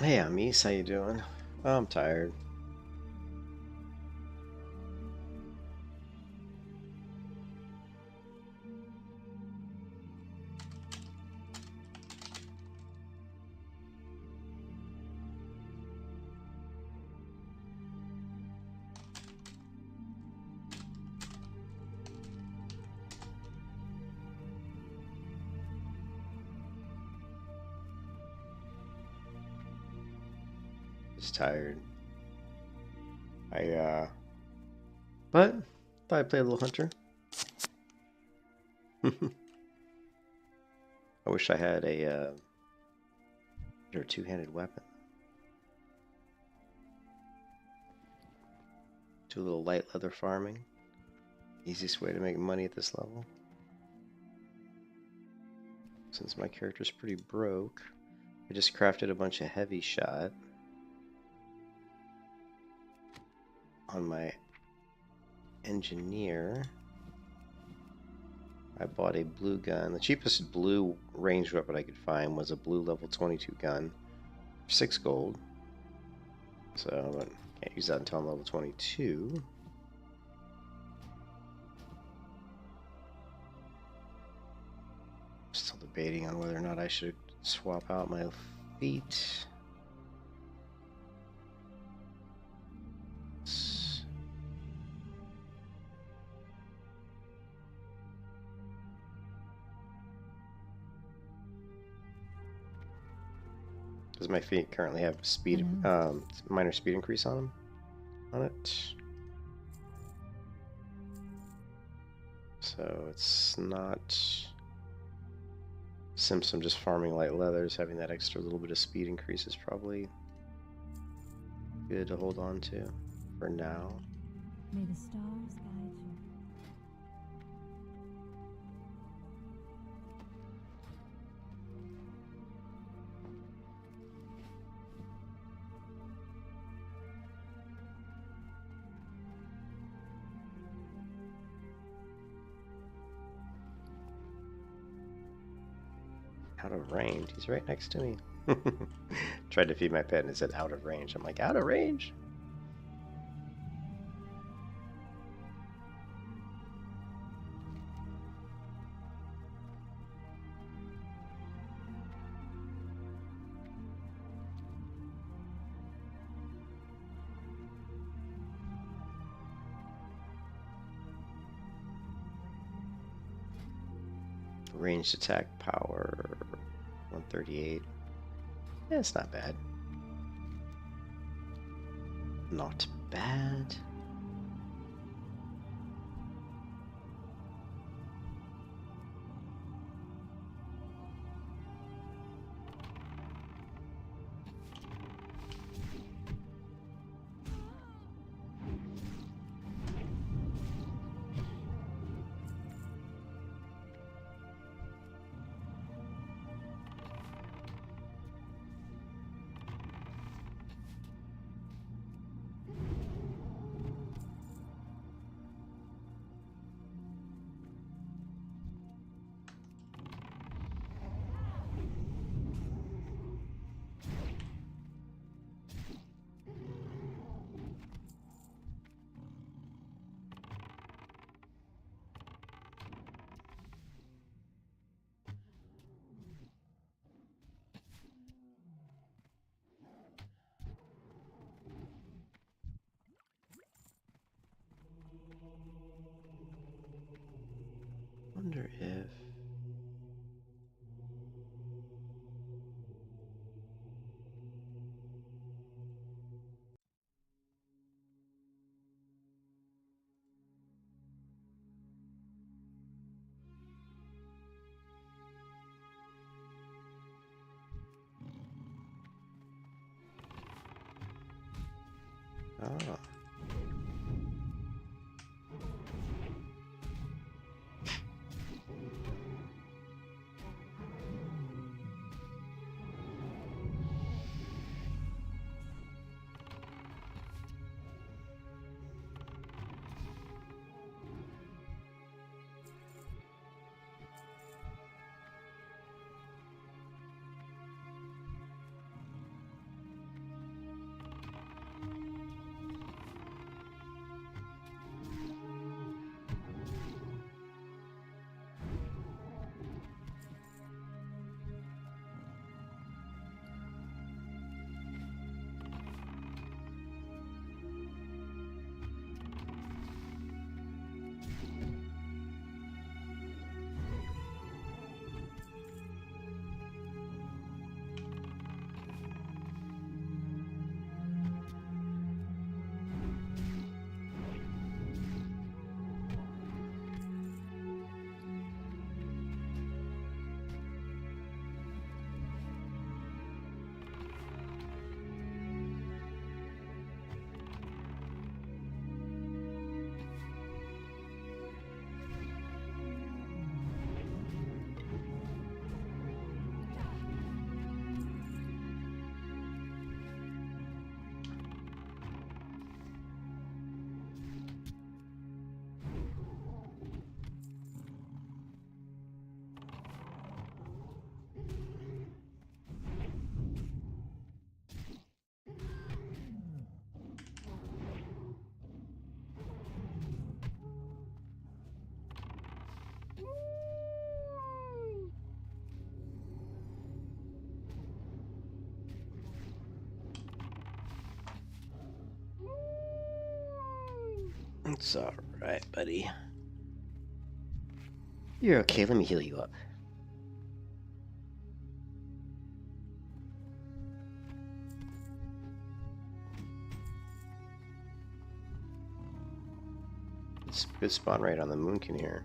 Hey, Amis, how you doing? Oh, I'm tired. Just tired. I but thought I'd play a little hunter. I wish I had a or two-handed weapon. Do a little light leather farming. Easiest way to make money at this level. Since my character's pretty broke, I just crafted a bunch of heavy shot on my engineer. I bought a blue gun. The cheapest blue range weapon I could find was a blue level 22 gun for 6 gold. So I can't use that until I'm level 22. Still debating on whether or not I should swap out my feet. Does my feet currently have speed, minor speed increase on them? On it. So it's not. Since I'm just farming light leathers, having that extra little bit of speed increase is probably good to hold on to for now. May the stars guide you. Out of range. He's right next to me. Tried to feed my pet and it said out of range. I'm like, out of range? Ranged attack power 138. Yeah, it's not bad. Not bad. Wonder if oh. It's alright, buddy. You're okay, let me heal you up. It's a good spawn rate on the Moonkin here.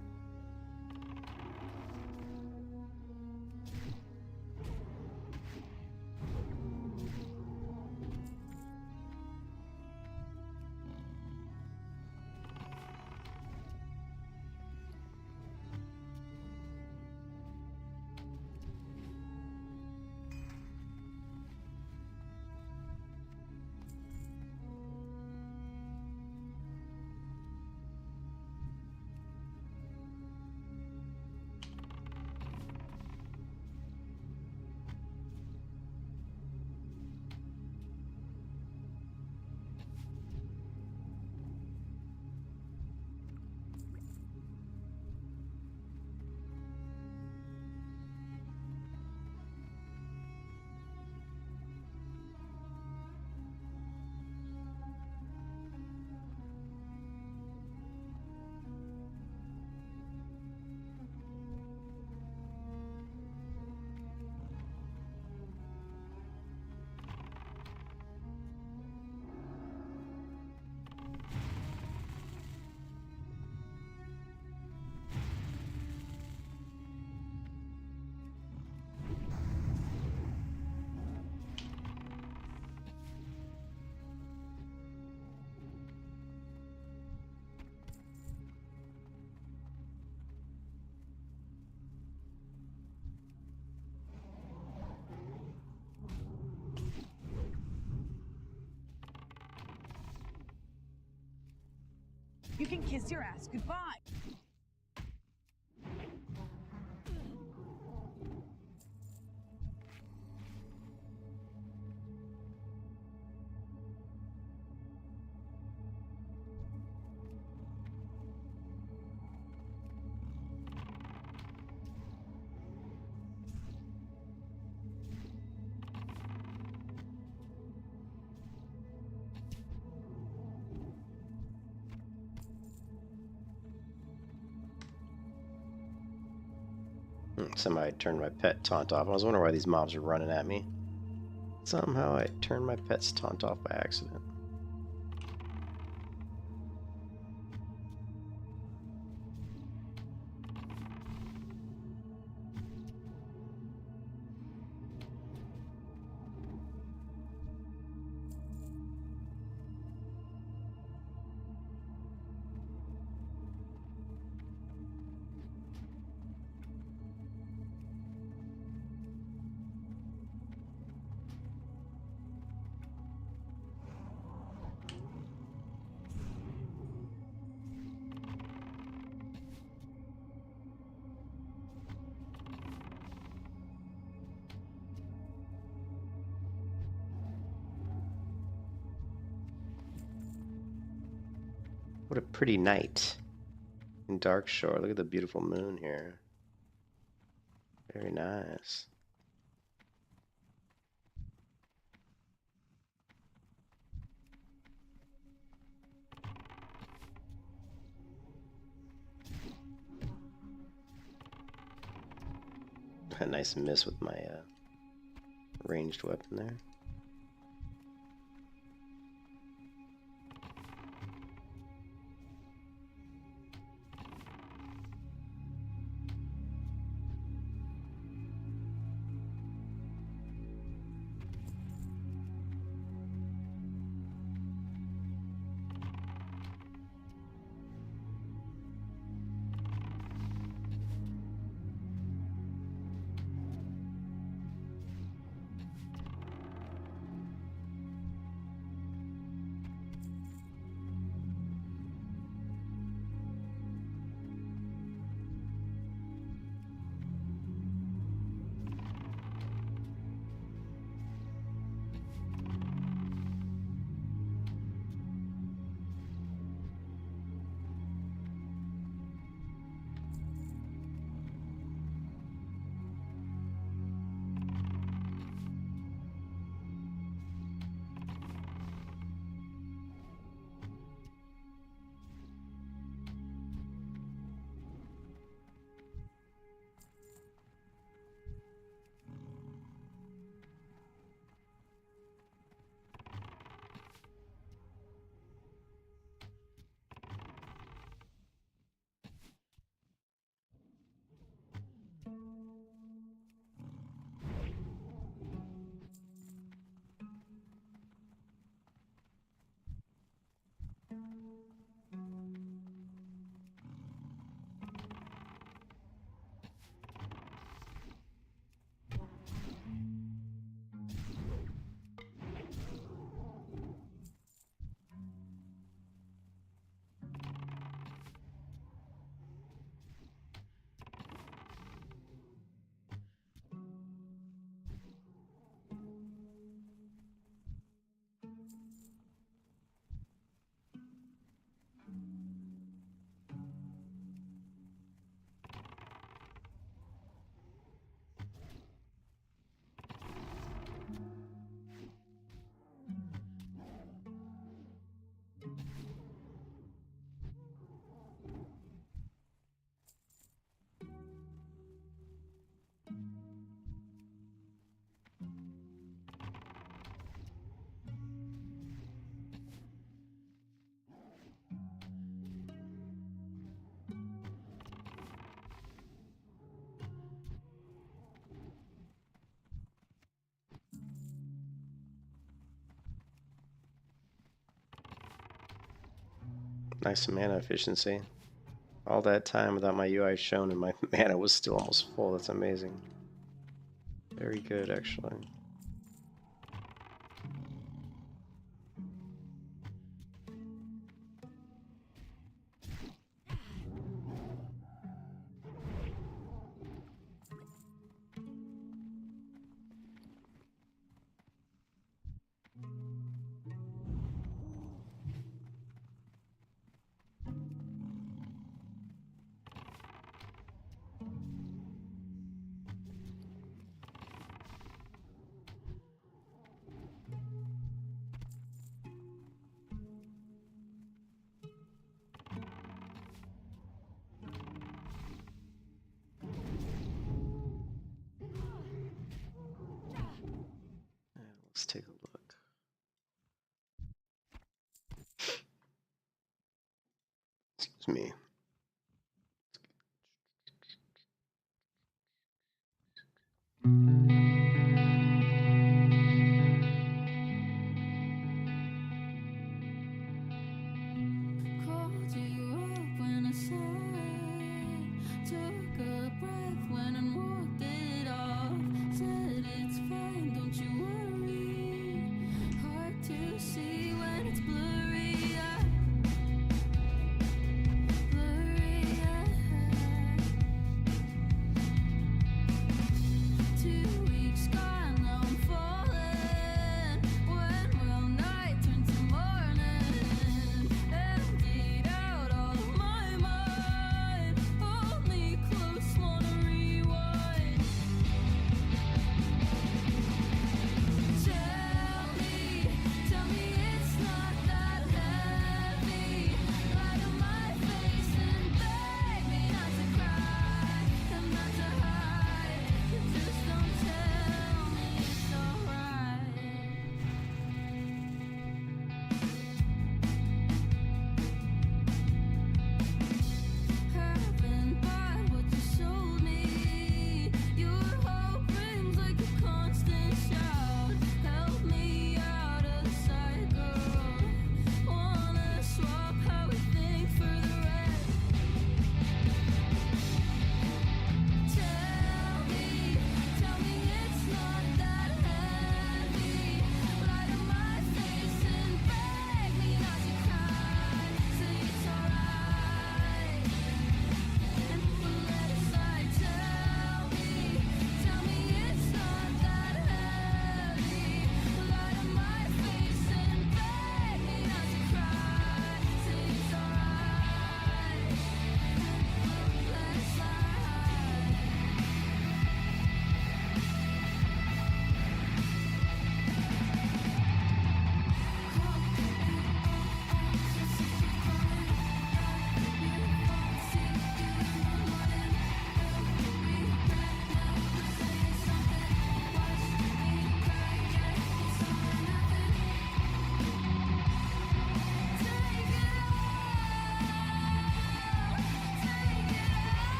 You can kiss your ass goodbye. Somebody turned my pet taunt off. I was wondering why these mobs are running at me. Somehow I turned my pet's taunt off by accident. What a pretty night in Dark Shore. Look at the beautiful moon here. Very nice. A nice miss with my ranged weapon there. Nice mana efficiency. All that time without my UI shown and my mana was still almost full. That's amazing. Very good, actually. Let's take a look. Excuse me.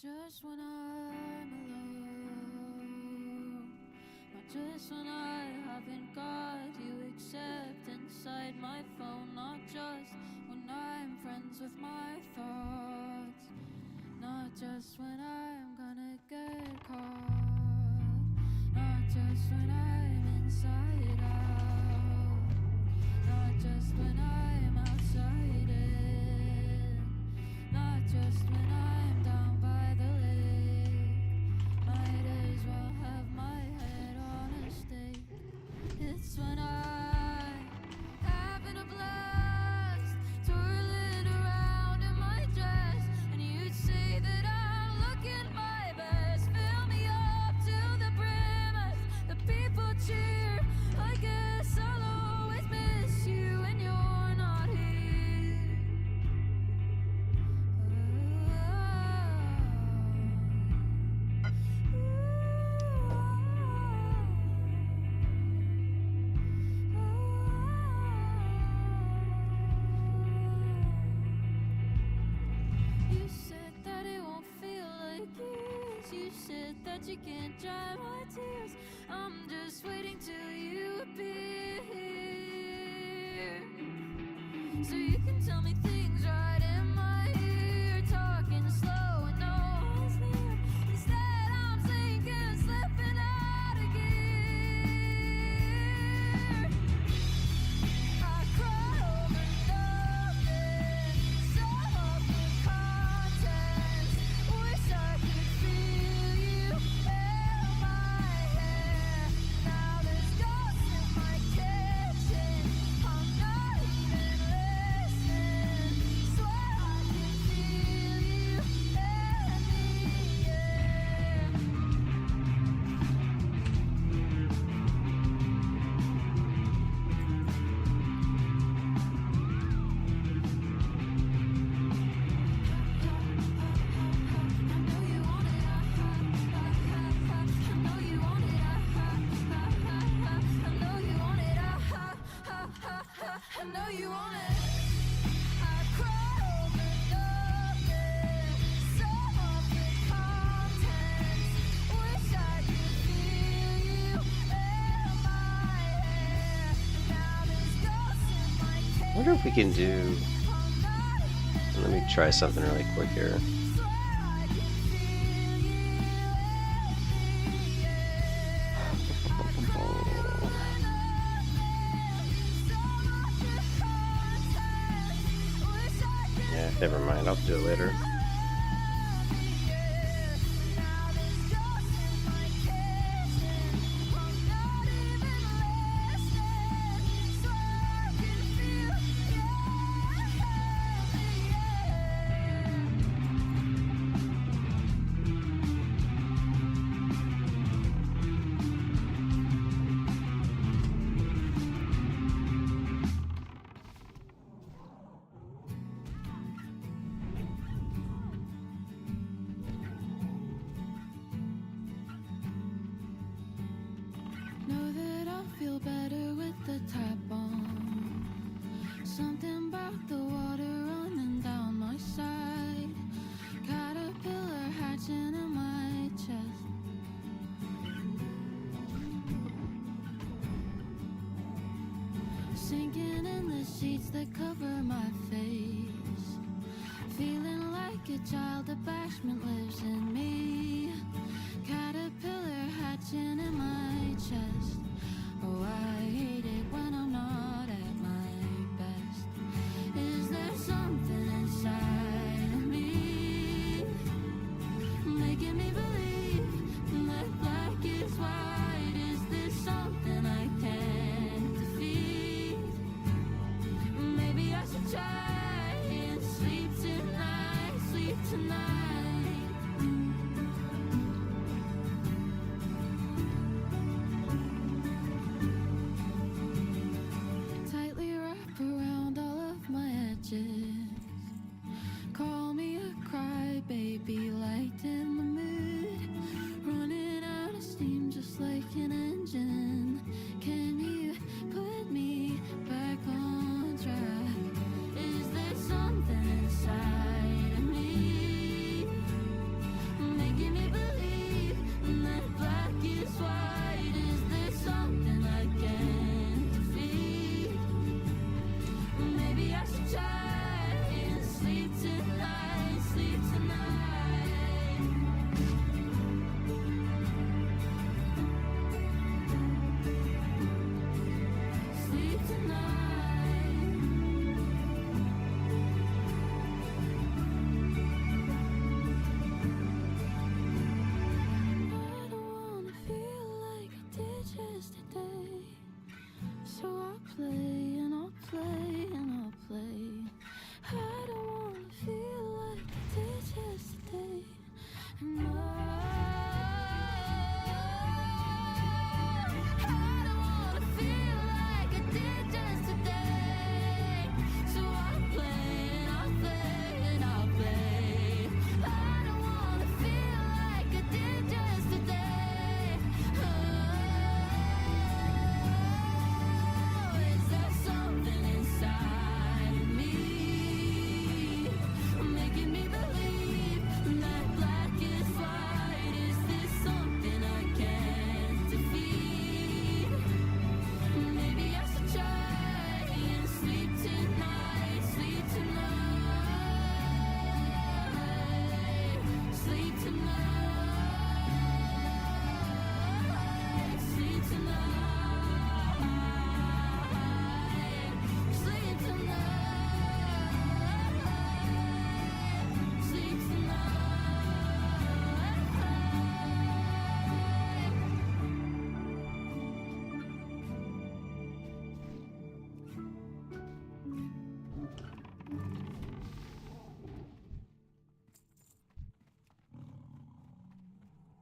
Just when I'm alone, not just when I haven't got you except inside my phone, not just when I'm friends with my thoughts, not just when I'm gonna get caught, not just when I'm inside out, not just when I'm outside it, It's when I'm having a blast, twirling around in my dress, and you'd say that I'm looking my best. Fill me up to the brim as the people cheer. I guess I'll always miss you when you're not here. You said that it won't feel like years. You said that you can't dry my tears. I'm just waiting till you appear, so you can tell me things right in my ear. Talking slow and no one's near. Instead I'm sinking, slipping out of gear. I cry over nothing, some of the contents. Wish I could feel you in my hair. Now there's ghosts in my kitchen. I'm not even listening. Swear I can feel you in the air. I know you want it. I cry over nothing, some of the contents. Wish I could feel you in my hair. Now there's ghosts in my I wonder if we can do. I'm not even Let me try something really quick here. swear I can feel you in the air. Yeah, never mind. I'll do it later. Know that I'll feel better with the tap on. Something about the water running down my side. Caterpillar hatching in my chest. Sinking in the sheets that cover my face. Feeling like a child, the bashment lives in me. Caterpillar hatching in my chest. Oh, I hate it when I'm not at my best. Is there something inside of me making me believe that black is white? Is this something I can't defeat? Maybe I should try and sleep tonight, sleep tonight. Tightly wrap around all of my edges. Call me a cry baby, light in the mood. Running out of steam just like an engine. Can you put me back on track? Is there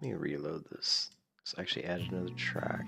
Let me reload this. So I actually added another track.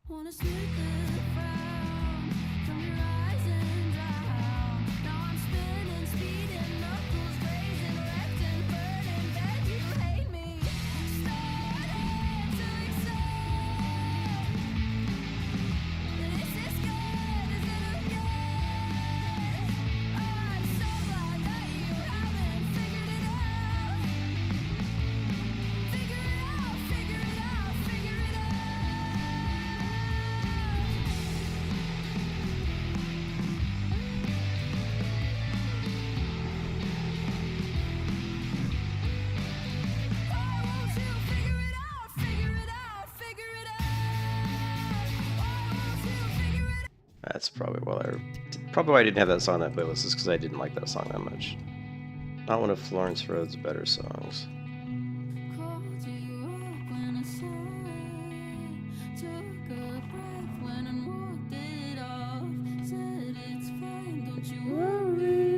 Wanna smooth the frown from your eyes and drown. Now I'm spinning, speeding, knuckles grazing, wrecked and burning. Bet you hate me. Starting to accept that this is good. Is it okay? I'm so glad that you haven't figured it out. Figure it out, figure it out, figure it out. Why won't you figure it out, figure it out, figure it out? Why won't you figure it out? That's probably why I didn't have that song on that playlist, is because I didn't like that song that much. Not one of Florence Rhodes' better songs. Called you up when I saw it. Took a breath when I walked it off. Said it's fine, don't you worry.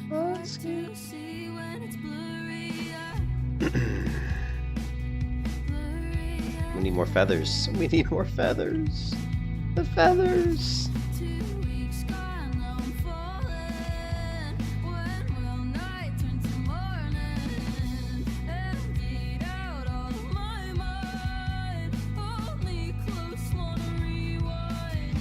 Hard to see when it's blurry. We need more feathers. We need more feathers. The feathers. 2 weeks gone, now I'm falling. When will night turn to morning? Emptied out all of my mind. Only close, wanna rewind.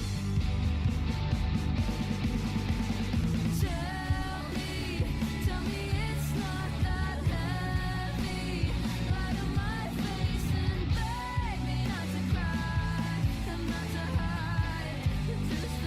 Tell me it's not that heavy. Lie to my face and beg me not to cry and not to hide. Just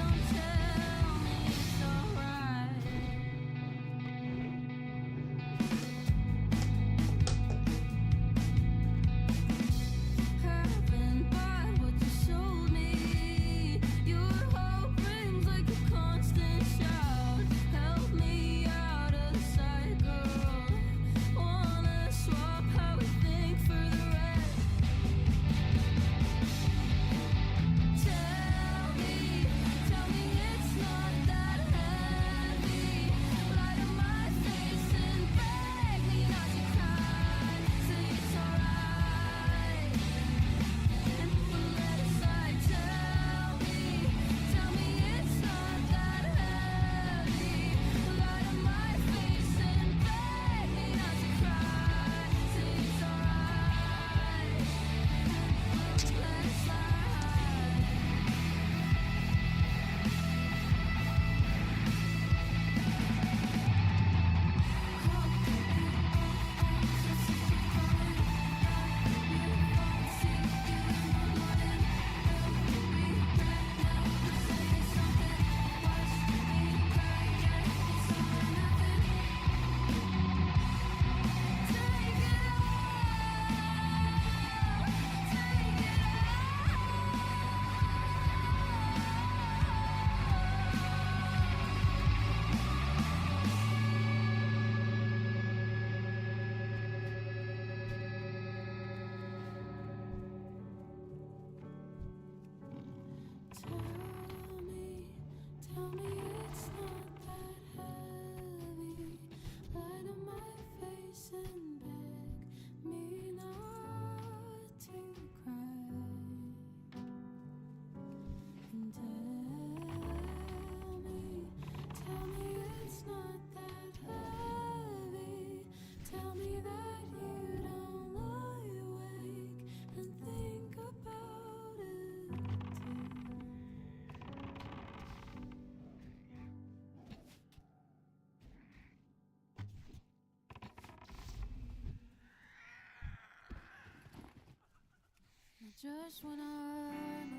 just when I'm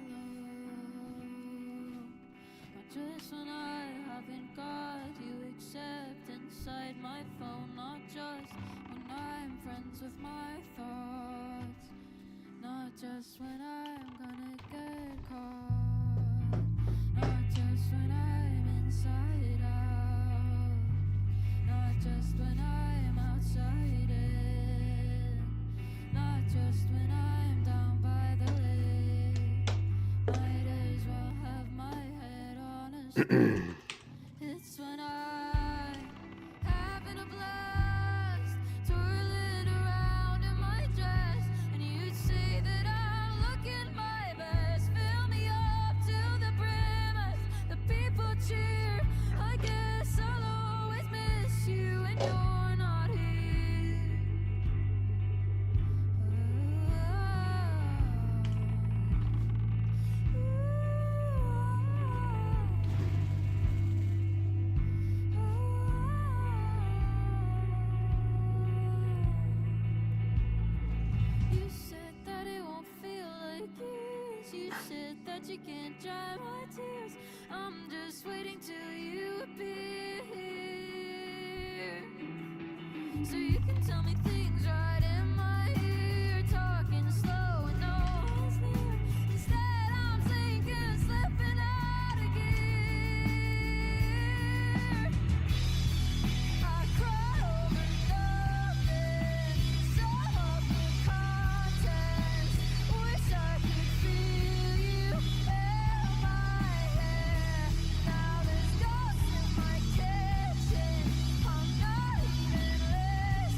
alone, not just when I haven't got you except inside my phone, not just when I'm friends with my thoughts, not just when I'm gonna get caught, not just when I'm inside out, not just when I'm outside in, not just when I'm down by the lake. Might as well have my head on a swivel. It's when I'm having a blast, twirling around in my dress, and you'd say that I'm looking my best. Fill me up to the brim as the people cheer. I guess I'll always miss you when you're not here. You said that it won't feel like years. You said that you can't dry my tears. I'm just waiting till you appear, so you can tell me things right in my ear. Talking slow and no one's near. Instead I'm sinking, slipping out of gear. I cry over nothing, sum up the contents. Wish I could feel you in my hair. Now there's ghosts in my kitchen. I'm not even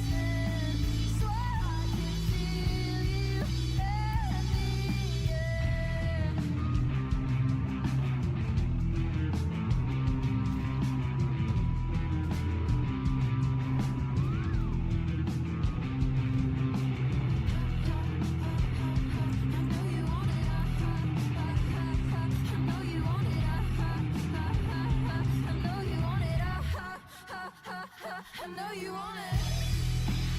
listening. Swear I can feel you in the air. I know you want it.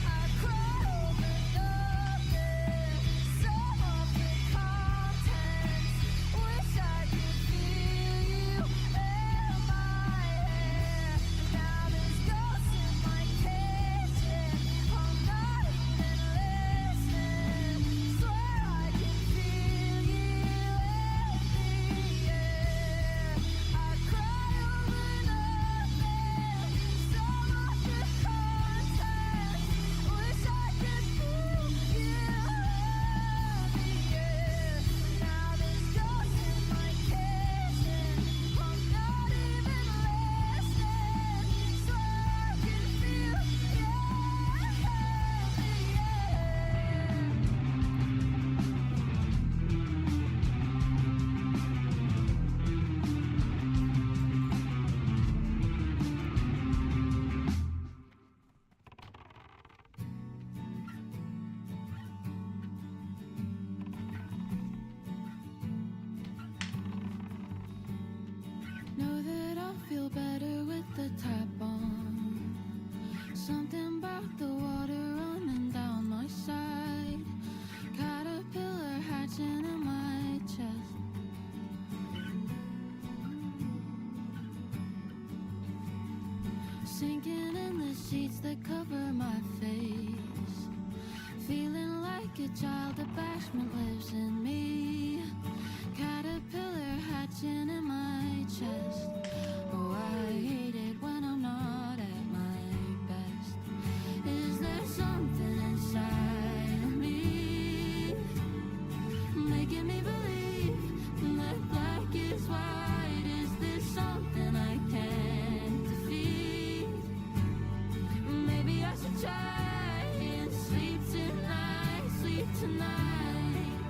I cry over nothing, sum up the contents. Wish I could feel you in my hair. Now there's ghosts in my kitchen. I'm not even listening. Swear I can feel you in the air. I cry over nothing, sum up the contents. Wish I could feel you in the air. Now there's ghosts in my kitchen. I'm not even listening. Swear I can feel you in the air. Know that I'll feel better with the tap on. Something about the water running down my side. Caterpillar hatching in my chest. Sinking in the sheets that cover my face. Feeling like a child, the bashment lives in me. Caterpillar hatching in my chest. Oh, I hate it when I'm not at my best. Is there something inside of me making me believe that black is white? Is there something I can't defeat? Maybe I should try and sleep tonight, sleep tonight.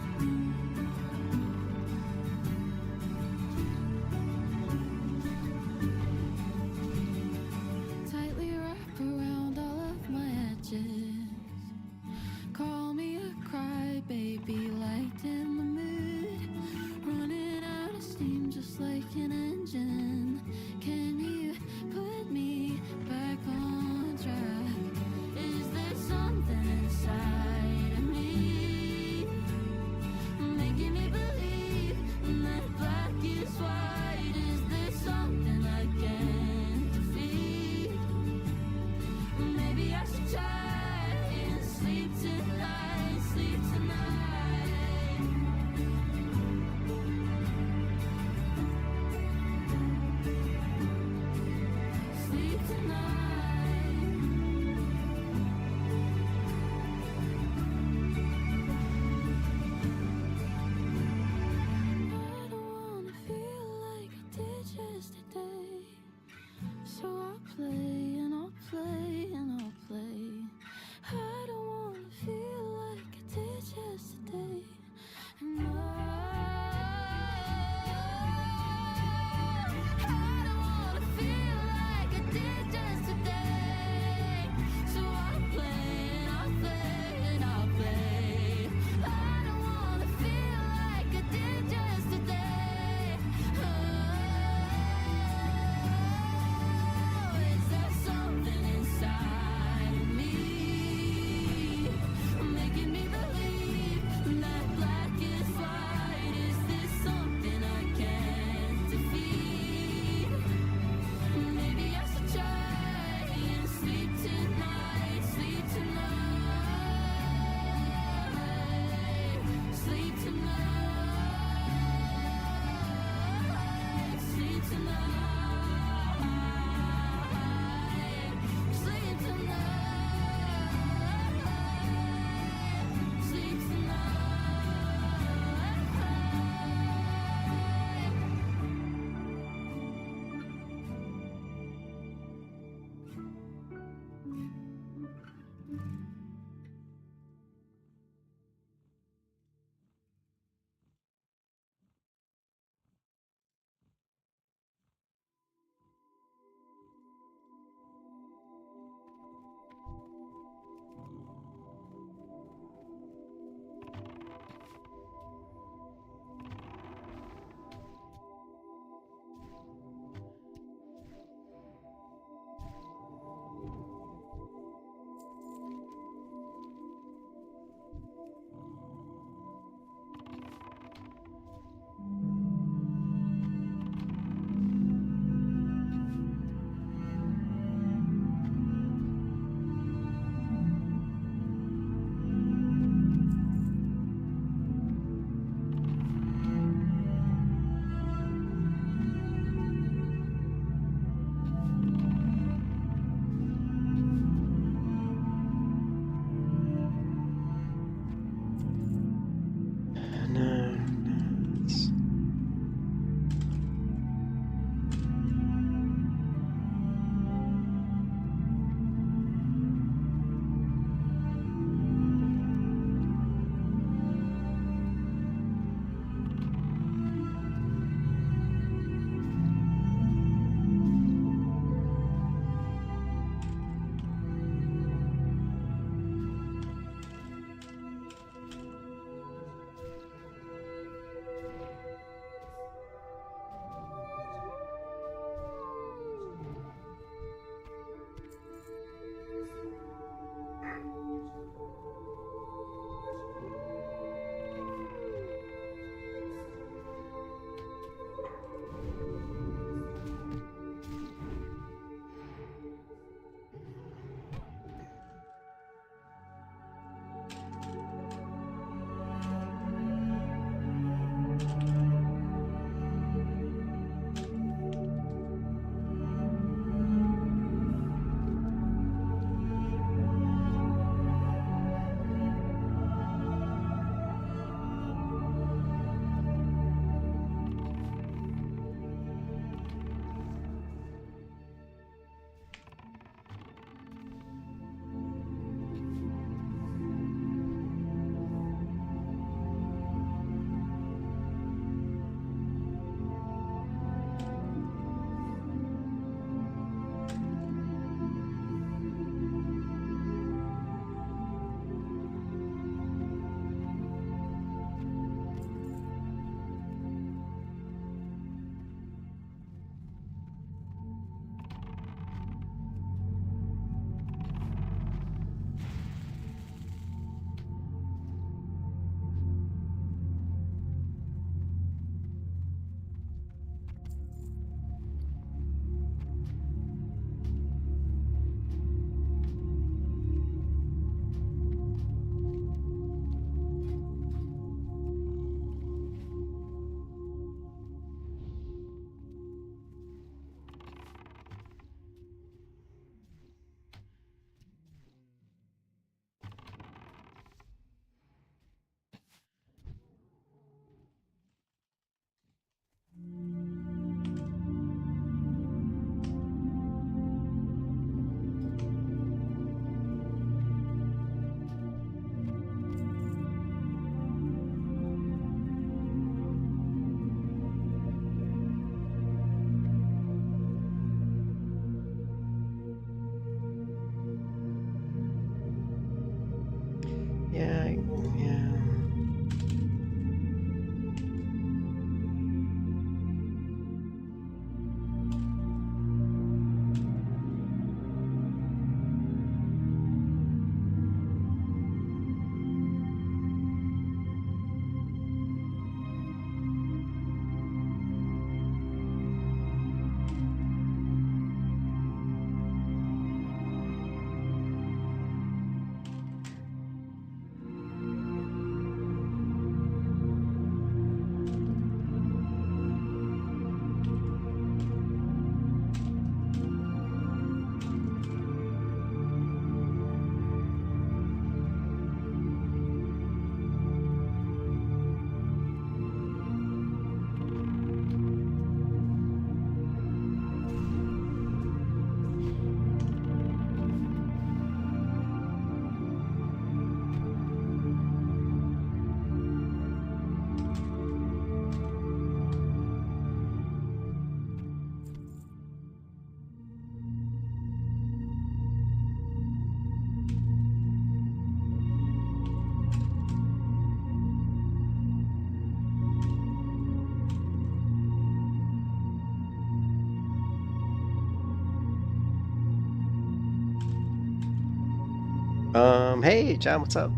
Hey, John, what's up?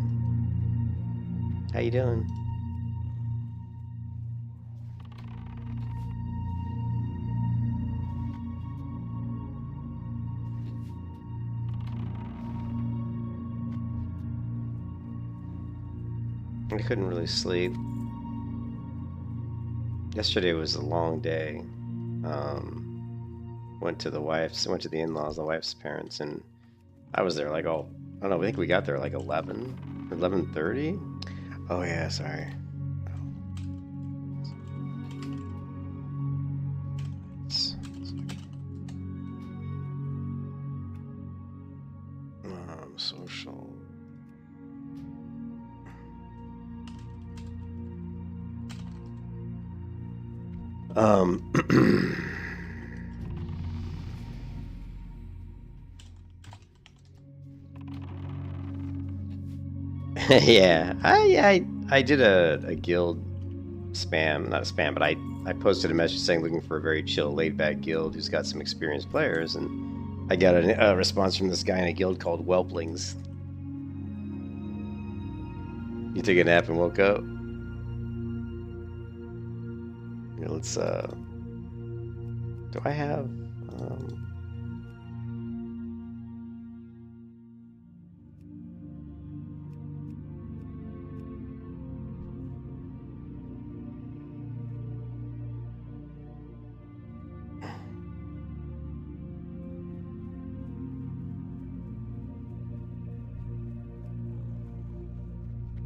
How you doing? I couldn't really sleep. Yesterday was a long day. Went to the in-laws, the wife's parents, and I was there like, oh, I don't know, I think we got there like 11 or 11:30. Oh yeah, sorry. Social. Yeah, I did a guild spam, not a spam, but I posted a message saying looking for a very chill, laid-back guild who's got some experienced players, and I got a response from this guy in a guild called Whelplings. You took a nap and woke up? Here, let's, do I have,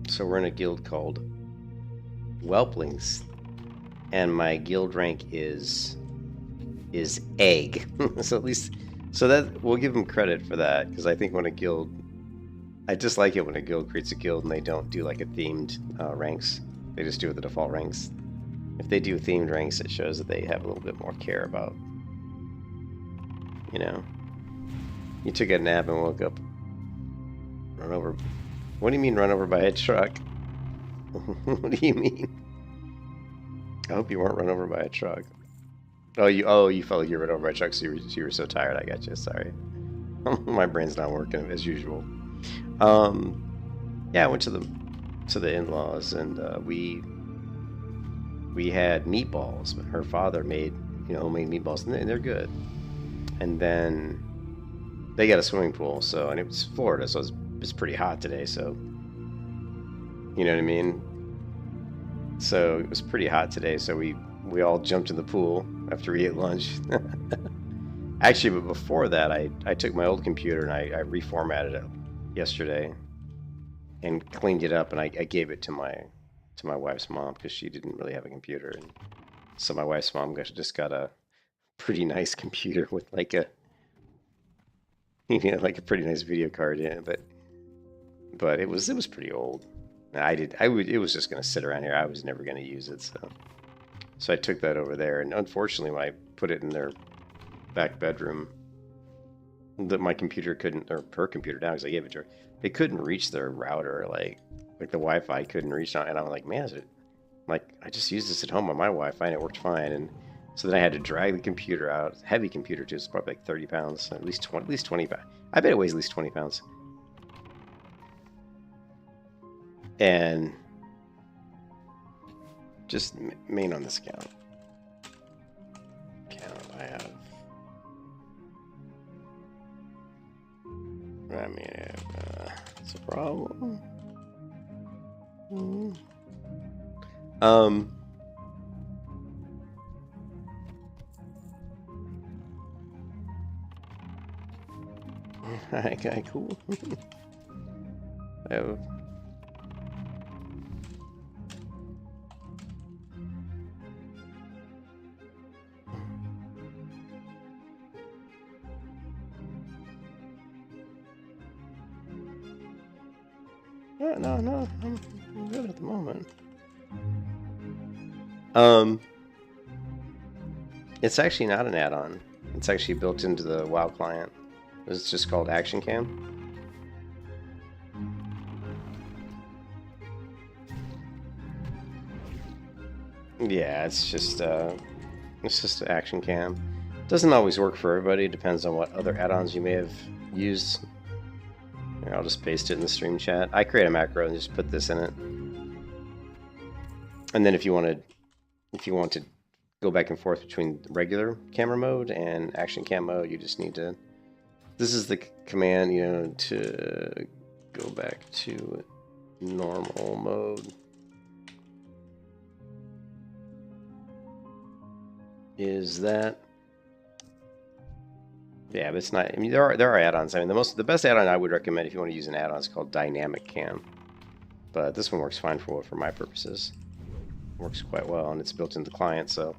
so we're in a guild called Whelplings, and my guild rank is egg. So at least, so that we'll give them credit for that, because I think when a guild, I dislike it when a guild creates a guild and they don't do like a themed ranks. They just do the default ranks. If they do themed ranks, it shows that they have a little bit more care about, you know. You took a nap and woke up, run over. What do you mean run over by a truck? What do you mean? I hope you weren't run over by a truck. Oh, you felt like you were run over by a truck, so you were so tired. I got you. Sorry. My brain's not working as usual. Yeah, I went to the in-laws, and we had meatballs. Her father made homemade meatballs, and they're good. And then they got a swimming pool, so, and it was Florida, so it's pretty hot today, so you know what I mean. So it was pretty hot today, so we all jumped in the pool after we ate lunch. Actually, but before that, I took my old computer and I reformatted it yesterday and cleaned it up, and I gave it to my wife's mom because she didn't really have a computer, and so my wife's mom just got a pretty nice computer with like a like a pretty nice video card in it, but it was pretty old. It was just gonna sit around here. I was never gonna use it, so I took that over there, and unfortunately when I put it in their back bedroom, that my computer couldn't, or her computer now, because I gave it to her, they couldn't reach their router, like the Wi-Fi couldn't reach on, and I'm like, man, I just used this at home on my Wi-Fi and it worked fine. And so then I had to drag the computer out. Heavy computer too. It's probably like 30 pounds, at least 20 pounds. I bet it weighs at least 20 pounds. And just main on this account. I have. I mean, it's a problem. Okay, cool. I have. No, I'm good at the moment. It's actually not an add-on. It's actually built into the WoW client. It's just called Action Cam. Yeah, it's just Action Cam. Doesn't always work for everybody. It depends on what other add-ons you may have used. Here, I'll just paste it in the stream chat. I create a macro and just put this in it. And then if you want to go back and forth between regular camera mode and action cam mode, you just need to. This is the command, you know, to go back to normal mode. Is that? Yeah, but it's not. I mean, there are add-ons. I mean, the best add-on I would recommend if you want to use an add-on is called Dynamic Cam. But this one works fine for my purposes. Works quite well, and it's built into the client, so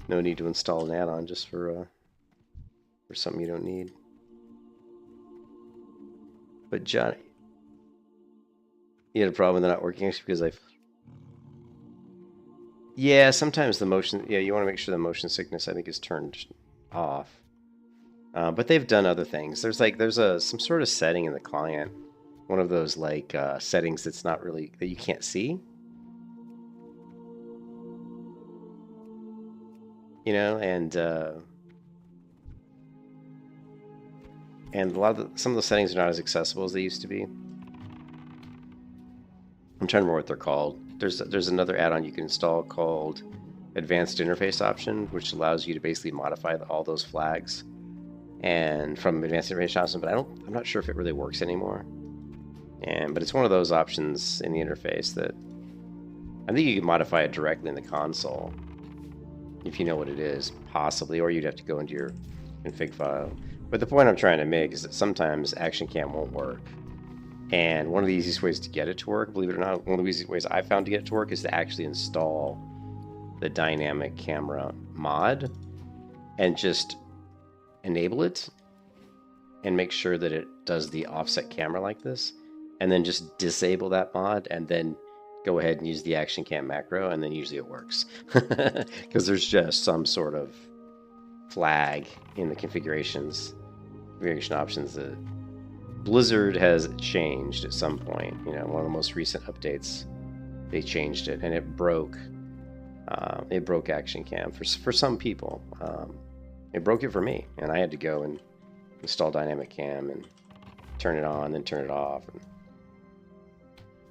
no need to install an add-on just for something you don't need. But Johnny, you had a problem with it not working because yeah, sometimes the motion. Yeah, you want to make sure the motion sickness I think is turned off. But they've done other things. There's some sort of setting in the client, one of those like settings that's not really that you can't see. You know, and a lot of some of the settings are not as accessible as they used to be. I'm trying to remember what they're called. There's another add-on you can install called Advanced Interface Option, which allows you to basically modify all those flags and from Advanced Interface Option, but I'm not sure if it really works anymore. But it's one of those options in the interface that I think you can modify it directly in the console if you know what it is, possibly, or you'd have to go into your config file. But the point I'm trying to make is that sometimes Action Cam won't work. And one of the easiest ways to get it to work, believe it or not, one of the easiest ways I've found to get it to work is to actually install the dynamic camera mod and just enable it and make sure that it does the offset camera like this, and then just disable that mod and then go ahead and use the action cam macro, and then usually it works because there's just some sort of flag in the configuration options that Blizzard has changed at some point. You know, one of the most recent updates, they changed it, and it broke action cam for some people. It broke it for me, and I had to go and install dynamic cam and turn it on, then turn it off.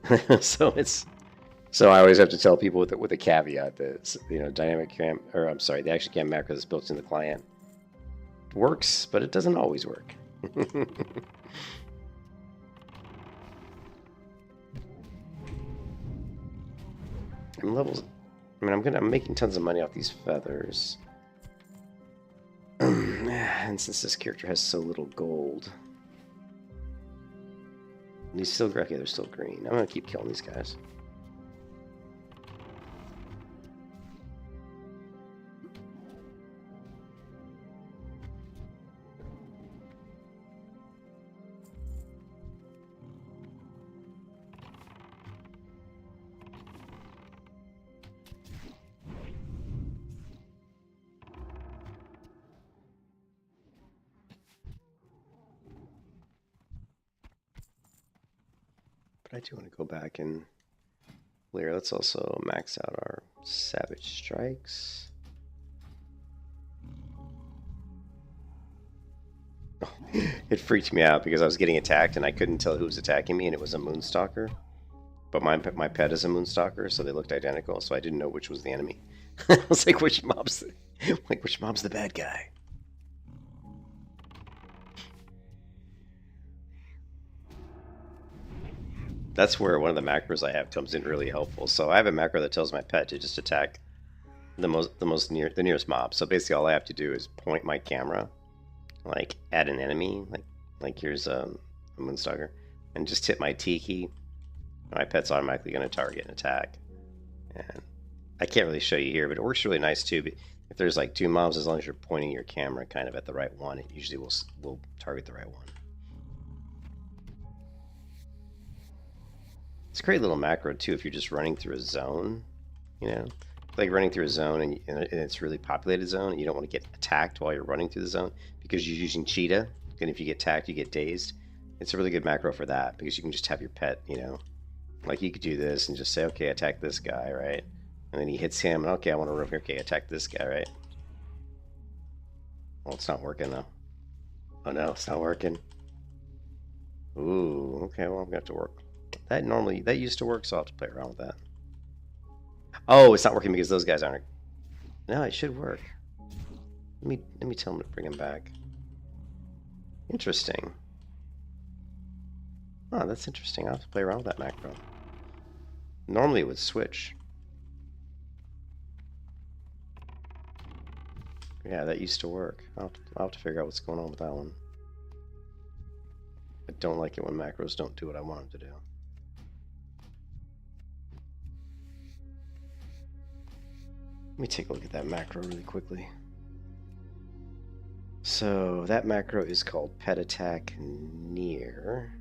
And so I always have to tell people with a caveat that, you know, dynamic cam, or I'm sorry, the action cam macro that's built in the client works, but it doesn't always work. I'm making tons of money off these feathers. And since this character has so little gold, these still, okay, they're still green. I'm gonna keep killing these guys. I do want to go back and clear. Let's also max out our Savage Strikes. Oh, it freaked me out because I was getting attacked and I couldn't tell who was attacking me, and it was a Moonstalker. But my pet is a Moonstalker, so they looked identical, so I didn't know which was the enemy. I was like, which mob's the bad guy? That's where one of the macros I have comes in really helpful. So I have a macro that tells my pet to just attack the nearest mob. So basically all I have to do is point my camera like at an enemy, like here's a Moonstalker, and just hit my T key. My pet's automatically going to target and attack. And I can't really show you here, but it works really nice too. If there's like two mobs, as long as you're pointing your camera kind of at the right one, it usually will target the right one. It's a great little macro too if you're just running through a zone, you know, like running through a zone and it's a really populated zone and you don't want to get attacked while you're running through the zone because you're using cheetah, and if you get attacked you get dazed. It's a really good macro for that because you can just have your pet, you know, like you could do this and just say, okay, attack this guy, right? And then he hits him, and okay, I want to run here, okay, attack this guy, right? Well, it's not working though. Oh no, it's not working. Ooh, okay, well, I'm gonna have to work. That used to work, so I'll have to play around with that. Oh, it's not working because those guys aren't. No, it should work. Let me tell him to bring him back. Interesting. Oh, that's interesting. I'll have to play around with that macro. Normally it would switch. Yeah, that used to work. I'll have to figure out what's going on with that one. I don't like it when macros don't do what I want them to do. Let me take a look at that macro really quickly. So that macro is called Pet Attack Near.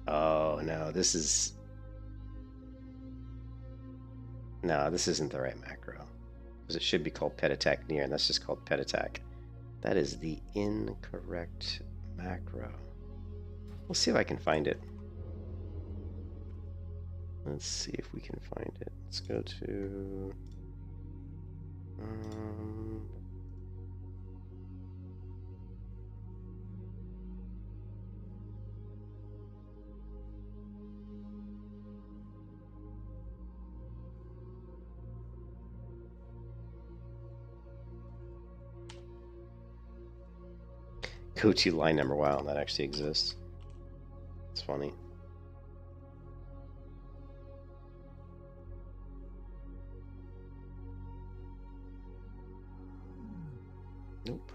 Oh no, this isn't the right macro. Because it should be called Pet Attack Near, and that's just called Pet Attack. That is the incorrect macro. We'll see if I can find it. Let's see if we can find it. Let's go to... Go to line number. Wow, that actually exists. It's funny. Nope.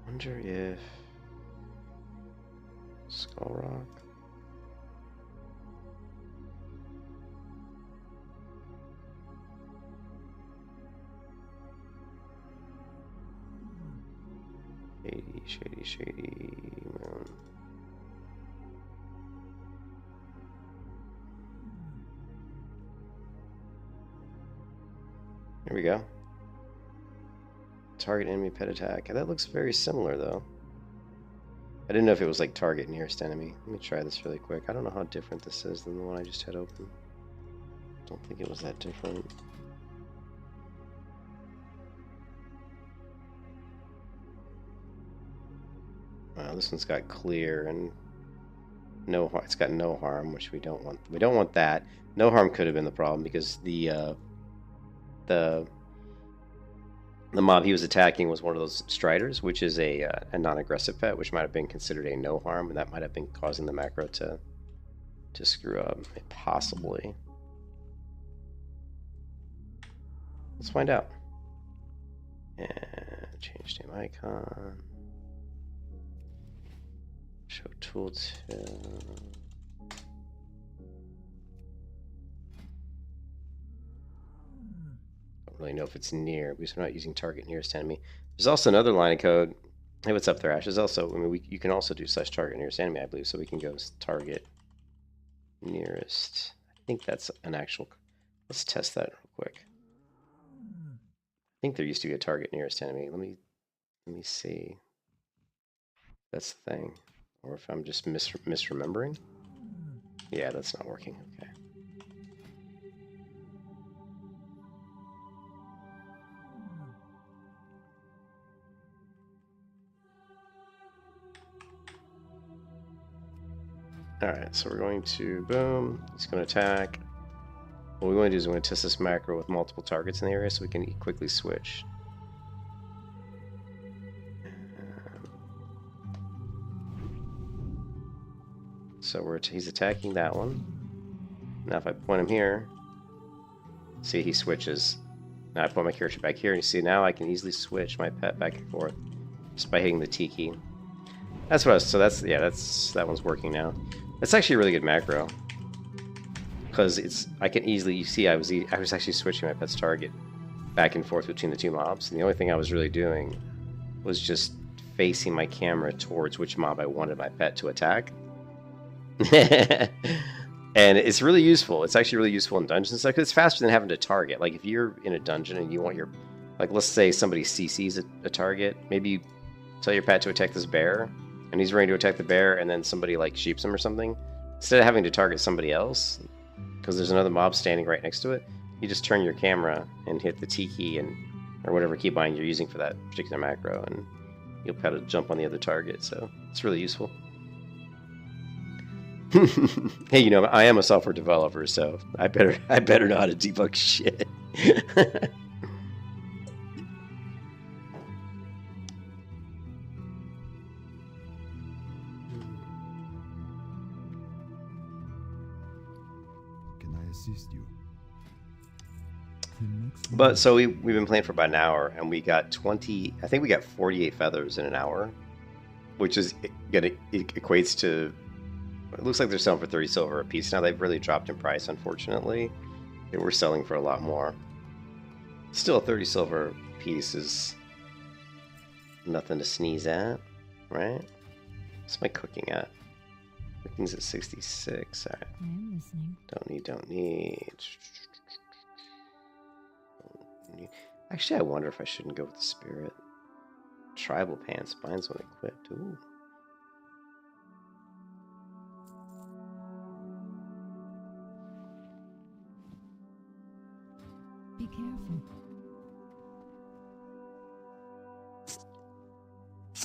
Wonder if Skull Rock. Shady moon. Here we go. Target enemy pet attack. That looks very similar though. I didn't know if it was like target nearest enemy. Let me try this really quick. I don't know how different this is than the one I just had open. Don't think it was that different. Wow, this one's got clear and no harm. It's got no harm, which we don't want. We don't want that. No harm could have been the problem because the mob he was attacking was one of those striders, which is a non-aggressive pet, which might have been considered a no harm, and that might have been causing the macro to screw up, possibly. Let's find out. And change name icon. Show tooltip. Don't really know if it's near because we're not using target nearest enemy. There's also another line of code. Hey, what's up, Thrash? There's also, I mean, you can also do /target nearest enemy, I believe, so we can go target nearest. I think that's an actual. Let's test that real quick. I think there used to be a target nearest enemy. Let me see. That's the thing. Or if I'm just misremembering. Yeah, that's not working. Okay. Alright, so we're going to, boom, it's going to attack. What we're going to do is we're going to test this macro with multiple targets in the area so we can quickly switch. So he's attacking that one. Now if I point him here, see he switches. Now I point my character back here and you see now I can easily switch my pet back and forth just by hitting the T key. That's what I was, so that's, yeah, that one's working now. That's actually a really good macro. Because I can easily, you see I was actually switching my pet's target back and forth between the two mobs. And the only thing I was really doing was just facing my camera towards which mob I wanted my pet to attack. And it's really useful. It's actually really useful in dungeons and stuff. It's faster than having to target. Like if you're in a dungeon and you want your, like let's say somebody CCs a target, maybe you tell your pet to attack this bear, and he's ready to attack the bear, and then somebody like shoots him or something, instead of having to target somebody else, because there's another mob standing right next to it, you just turn your camera and hit the T key and or whatever keybind you're using for that particular macro, and you'll kind of jump on the other target. So it's really useful. Hey, you know, I am a software developer, so I better know how to debug shit. Can I assist you? But so we've been playing for about an hour, and we got 20. I think we got 48 feathers in an hour, which is gonna it equates to. It looks like they're selling for 30 silver a piece now. They've really dropped in price, unfortunately. They were selling for a lot more. Still, 30 silver piece is nothing to sneeze at, right? What's my cooking at? Cooking's at 66. All right. I am listening. Don't need. Actually, I wonder if I shouldn't go with the spirit. Tribal pants, mine's when equipped. Ooh. Be careful.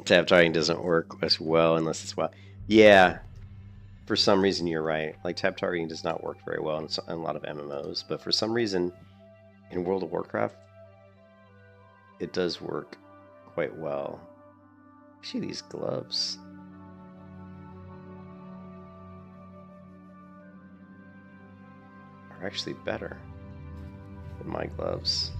Tab targeting doesn't work as well unless it's well. Yeah, for some reason you're right. Like tab targeting does not work very well in a lot of MMOs, but for some reason in World of Warcraft it does work quite well. Actually, these gloves. Are actually better than my gloves.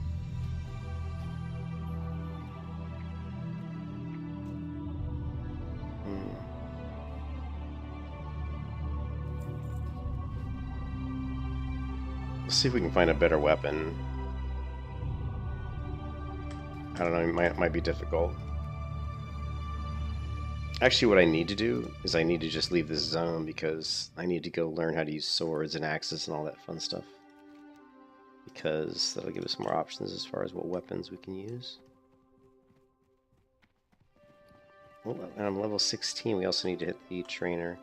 Let's see if we can find a better weapon. I don't know, it might be difficult. Actually, what I need to do is I need to just leave this zone because I need to go learn how to use swords and axes and all that fun stuff. Because that'll give us more options as far as what weapons we can use. Well, I'm level 16. We also need to hit the trainer.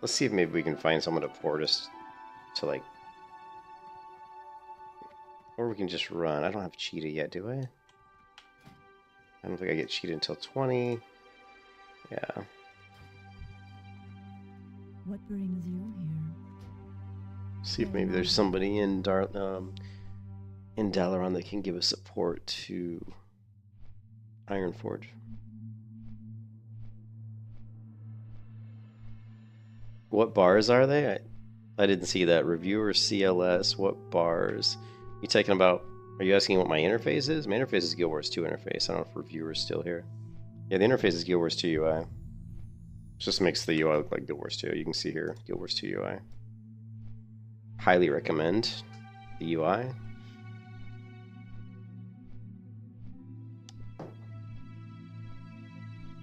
Let's see if maybe we can find someone to port us to, like... Or we can just run. I don't have cheetah yet, do I? I don't think I get cheetah until 20. Yeah. What brings you here? See if maybe there's somebody in Dalaran that can give us support to Ironforge. What bars are they? I didn't see that. Reviewer CLS. What bars? You talking about? Are you asking what my interface is? My interface is Guild Wars 2 interface. I don't know if reviewer's still here. Yeah, the interface is Guild Wars 2 UI. It just makes the UI look like Guild Wars 2. You can see here, Guild Wars 2 UI. Highly recommend the UI.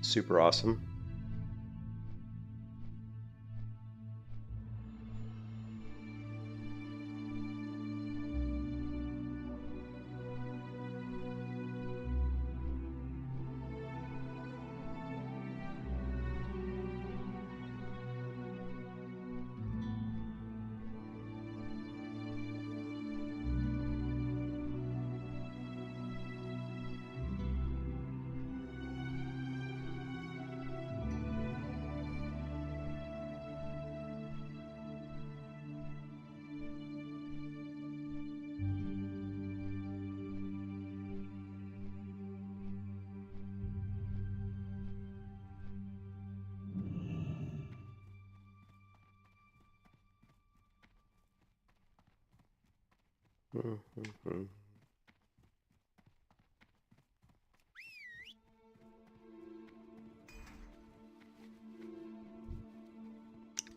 Super awesome.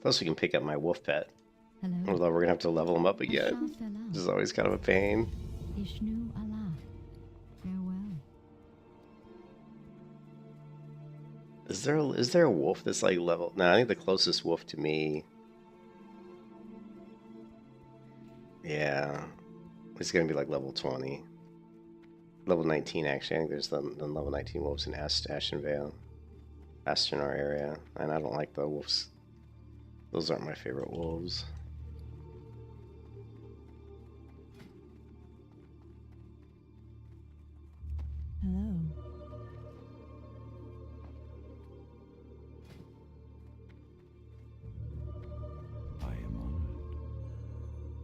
Plus, we can pick up my wolf pet. Hello. Although we're gonna have to level him up again. This is always kind of a pain. Ishnu Allah. Farewell. Is there a wolf that's like level? No, I think the closest wolf to me. Yeah, it's gonna be like level 20. Level 19 actually. I think there's the level 19 wolves in Vale. In our area, and I don't like the wolves. Those aren't my favorite wolves. Hello. I am honored.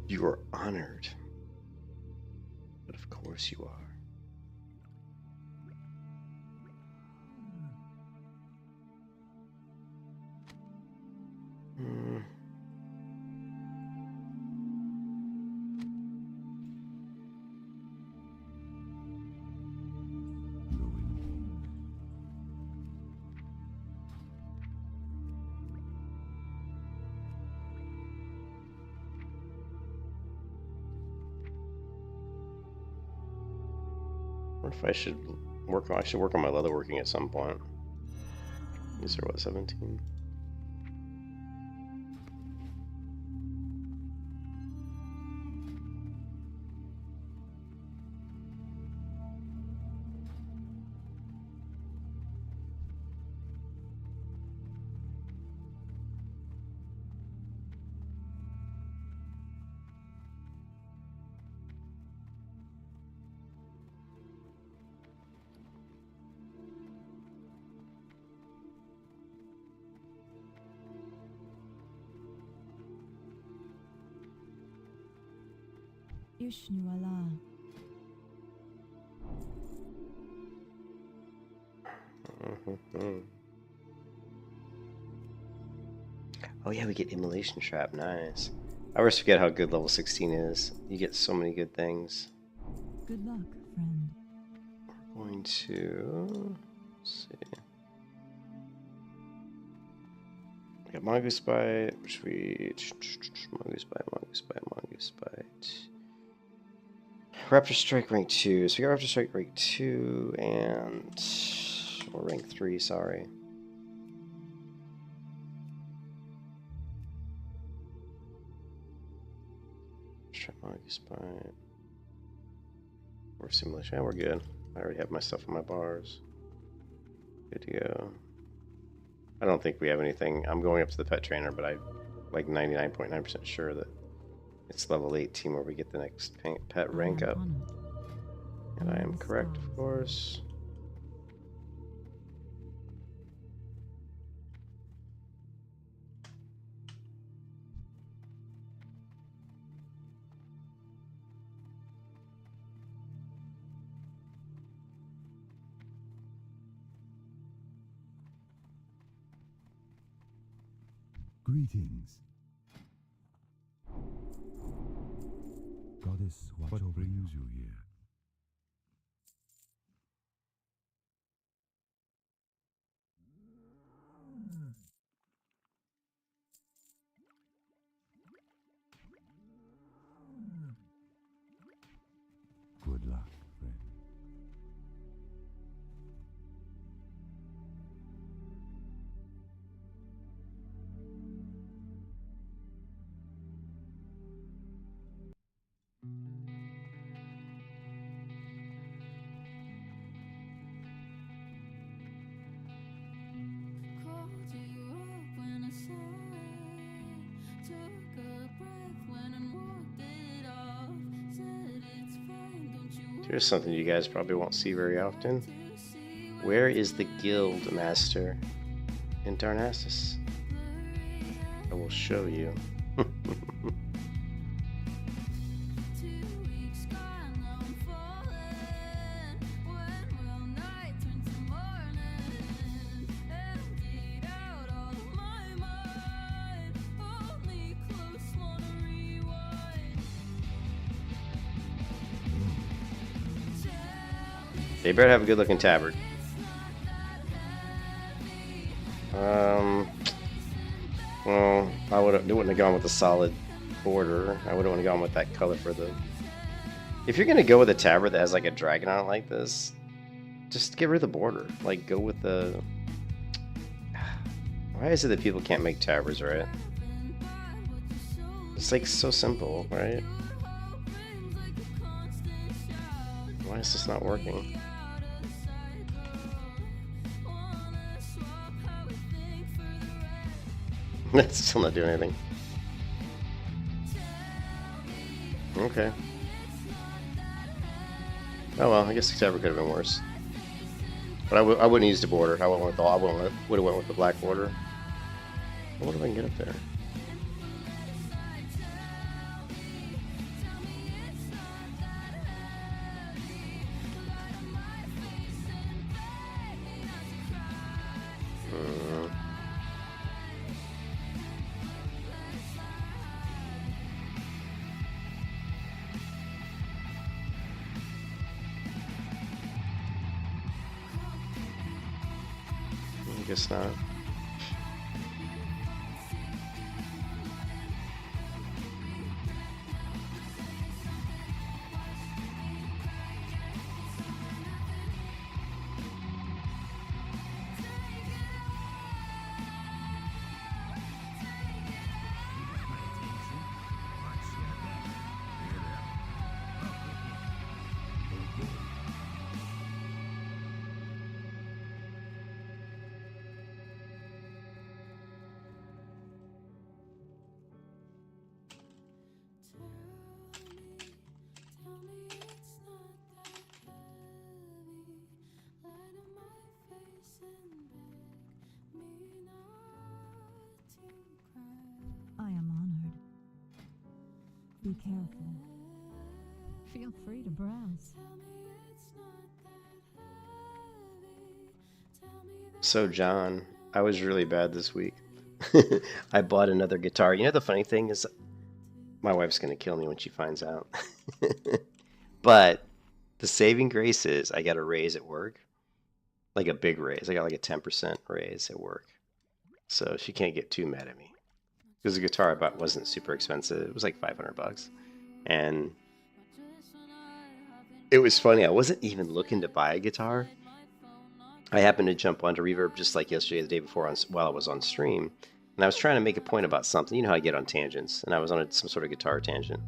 You are honored. But of course you are. Or if I should work on, my leatherworking at some point. These are what, 17? Ishnu Allah. Oh yeah, we get immolation trap. Nice. I always forget how good level 16 is. You get so many good things. Good luck, friend. We're going to see. We got Mongoose Bite, which we Mongoose Bite. Raptor Strike rank 2. So we got Raptor Strike rank 2 and or rank 3, sorry. Let's try Mongoose Bite. Or simulation. Yeah, we're good. I already have my stuff on my bars. Good to go. I don't think we have anything. I'm going up to the pet trainer, but I'm like 99.9% sure that it's level 18 where we get the next pet rank up. And I am correct, of course. Greetings. Goddess, what brings you here? Good luck, friend. Called you up when I said, took a breath when I walked it off. Said it's fine, don't you Here's something you guys probably won't see very often. Where is the guild master in Darnassus? I will show you. 2 weeks gone, now I'm falling. When will night turn to morning? Emptied out all of my mind. Only close, wanna rewind. They better have a good looking tabard. Well, I wouldn't have gone with a solid border. I wouldn't want to go with that color for the. If you're gonna go with a tabard that has like a dragon on it like this, just get rid of the border. Like go with the. Why is it that people can't make tabards right? It's like so simple, right? Why Why is this not working? That's still not doing anything. Okay. Oh well, I guess the cover could have been worse. But I wouldn't use the border. I would have went with the black border. I wonder if I can get up there. I guess not. I am honored. Be careful. Feel free to browse. So John, I was really bad this week. I bought another guitar. You know the funny thing is, my wife's gonna kill me when she finds out. But the saving grace is I got a raise at work, like a big raise. I got like a 10% raise at work, so she can't get too mad at me. Because the guitar I bought wasn't super expensive. It was like $500, and it was funny. I wasn't even looking to buy a guitar. I happened to jump onto Reverb just like yesterday, the day before, while I was on stream, and I was trying to make a point about something. You know how I get on tangents, and I was on some sort of guitar tangent,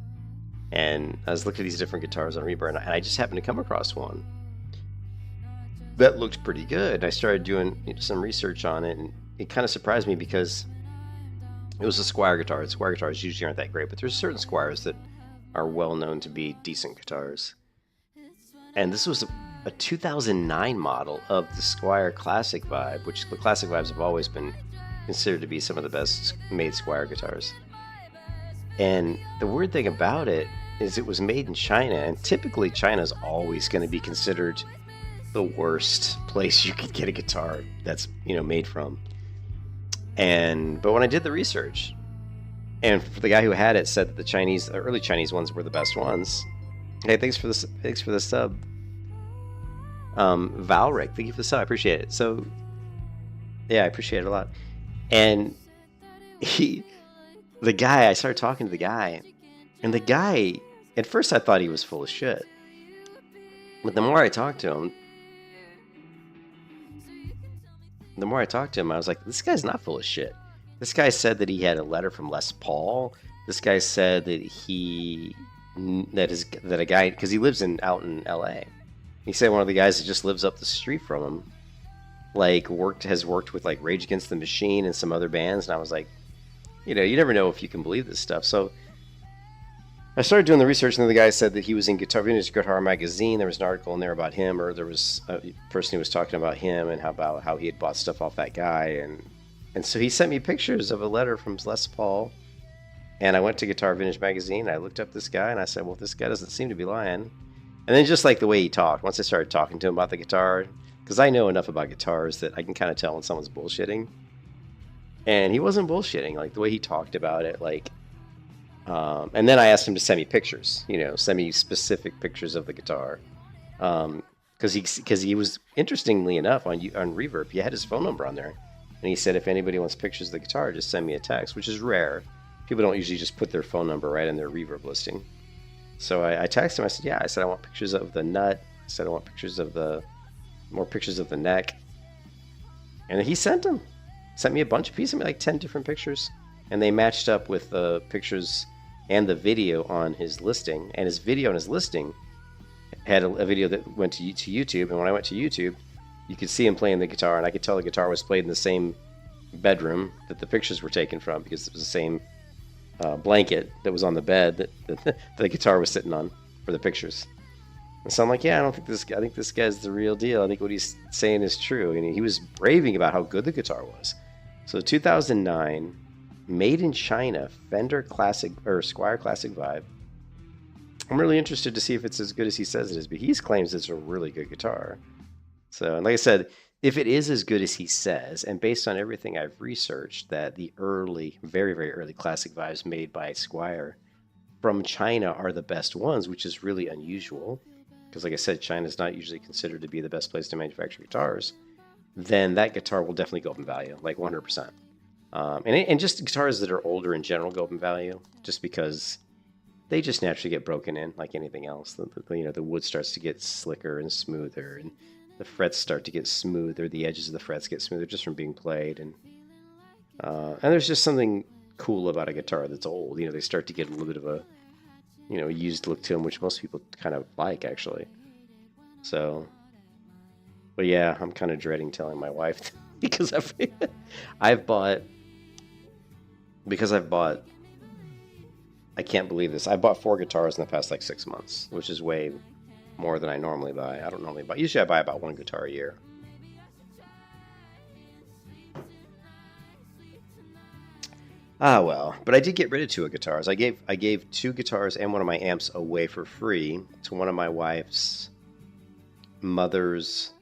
and I was looking at these different guitars on Reverb, and I just happened to come across one that looked pretty good. I started doing some research on it, and it kind of surprised me because it was a Squier guitar. Squier guitars usually aren't that great, but there's certain Squiers that are well known to be decent guitars. And this was a 2009 model of the Squier Classic Vibe, which the Classic Vibes have always been considered to be some of the best made Squier guitars. And the weird thing about it is it was made in China, and typically China's always going to be considered the worst place you could get a guitar that's, made from. But when I did the research, and the guy who had it said that the early Chinese ones were the best ones. Hey, thanks for the sub. Valric, thank you for the sub. I appreciate it. So, yeah, I appreciate it a lot. And I started talking to the guy, and the guy, at first I thought he was full of shit. But the more I talked to him, I was like, this guy's not full of shit. This guy said that he had a letter from Les Paul. This guy said that a guy, because he lives out in LA. He said one of the guys that just lives up the street from him, has worked with Rage Against the Machine and some other bands. And I was like, you never know if you can believe this stuff. So I started doing the research, and then the guy said that he was in Vintage Guitar Magazine. There was an article in there about him, or there was a person who was talking about him and how he had bought stuff off that guy. And so he sent me pictures of a letter from Les Paul. And I went to Guitar Vintage Magazine. I looked up this guy, and I said, well, this guy doesn't seem to be lying. And then just like the way he talked, once I started talking to him about the guitar, because I know enough about guitars that I can kind of tell when someone's bullshitting. And he wasn't bullshitting, the way he talked about it, and then I asked him to send me pictures, send me specific pictures of the guitar. Because he was, interestingly enough, on Reverb, he had his phone number on there. And he said, if anybody wants pictures of the guitar, just send me a text, which is rare. People don't usually just put their phone number right in their Reverb listing. So I texted him. I said, I said, I want pictures of the nut. I said, I want more pictures of the neck. And he sent them. Sent me a bunch of pieces, like 10 different pictures. And they matched up with the pictures and the video on his listing. And his video on his listing had a video that went to YouTube, and when I went to YouTube, you could see him playing the guitar, and I could tell the guitar was played in the same bedroom that the pictures were taken from, because it was the same blanket that was on the bed that the guitar was sitting on for the pictures. And so I'm like, yeah, I think this guy's the real deal. I think what he's saying is true. And he was raving about how good the guitar was. So 2009, made in China, Fender Classic, or Squier Classic Vibe. I'm really interested to see if it's as good as he says it is, but he claims it's a really good guitar. So, and like I said, if it is as good as he says, and based on everything I've researched, that the early, very, very early Classic Vibes made by Squier from China are the best ones, which is really unusual, because like I said, China is not usually considered to be the best place to manufacture guitars, then that guitar will definitely go up in value, like 100%. And just guitars that are older in general go up in value, just because they just naturally get broken in like anything else. The wood starts to get slicker and smoother, and the frets start to get smoother. The edges of the frets get smoother just from being played, and there's just something cool about a guitar that's old. They start to get a little bit of a used look to them, which most people kind of like, actually. So, but yeah, I'm kind of dreading telling my wife because I've bought. I can't believe this. I bought 4 guitars in the past like 6 months, which is way more than I normally buy. I don't normally buy. Usually I buy about 1 guitar a year. Ah, well, but I did get rid of 2 guitars. I gave 2 guitars and one of my amps away for free to one of my wife's mother's.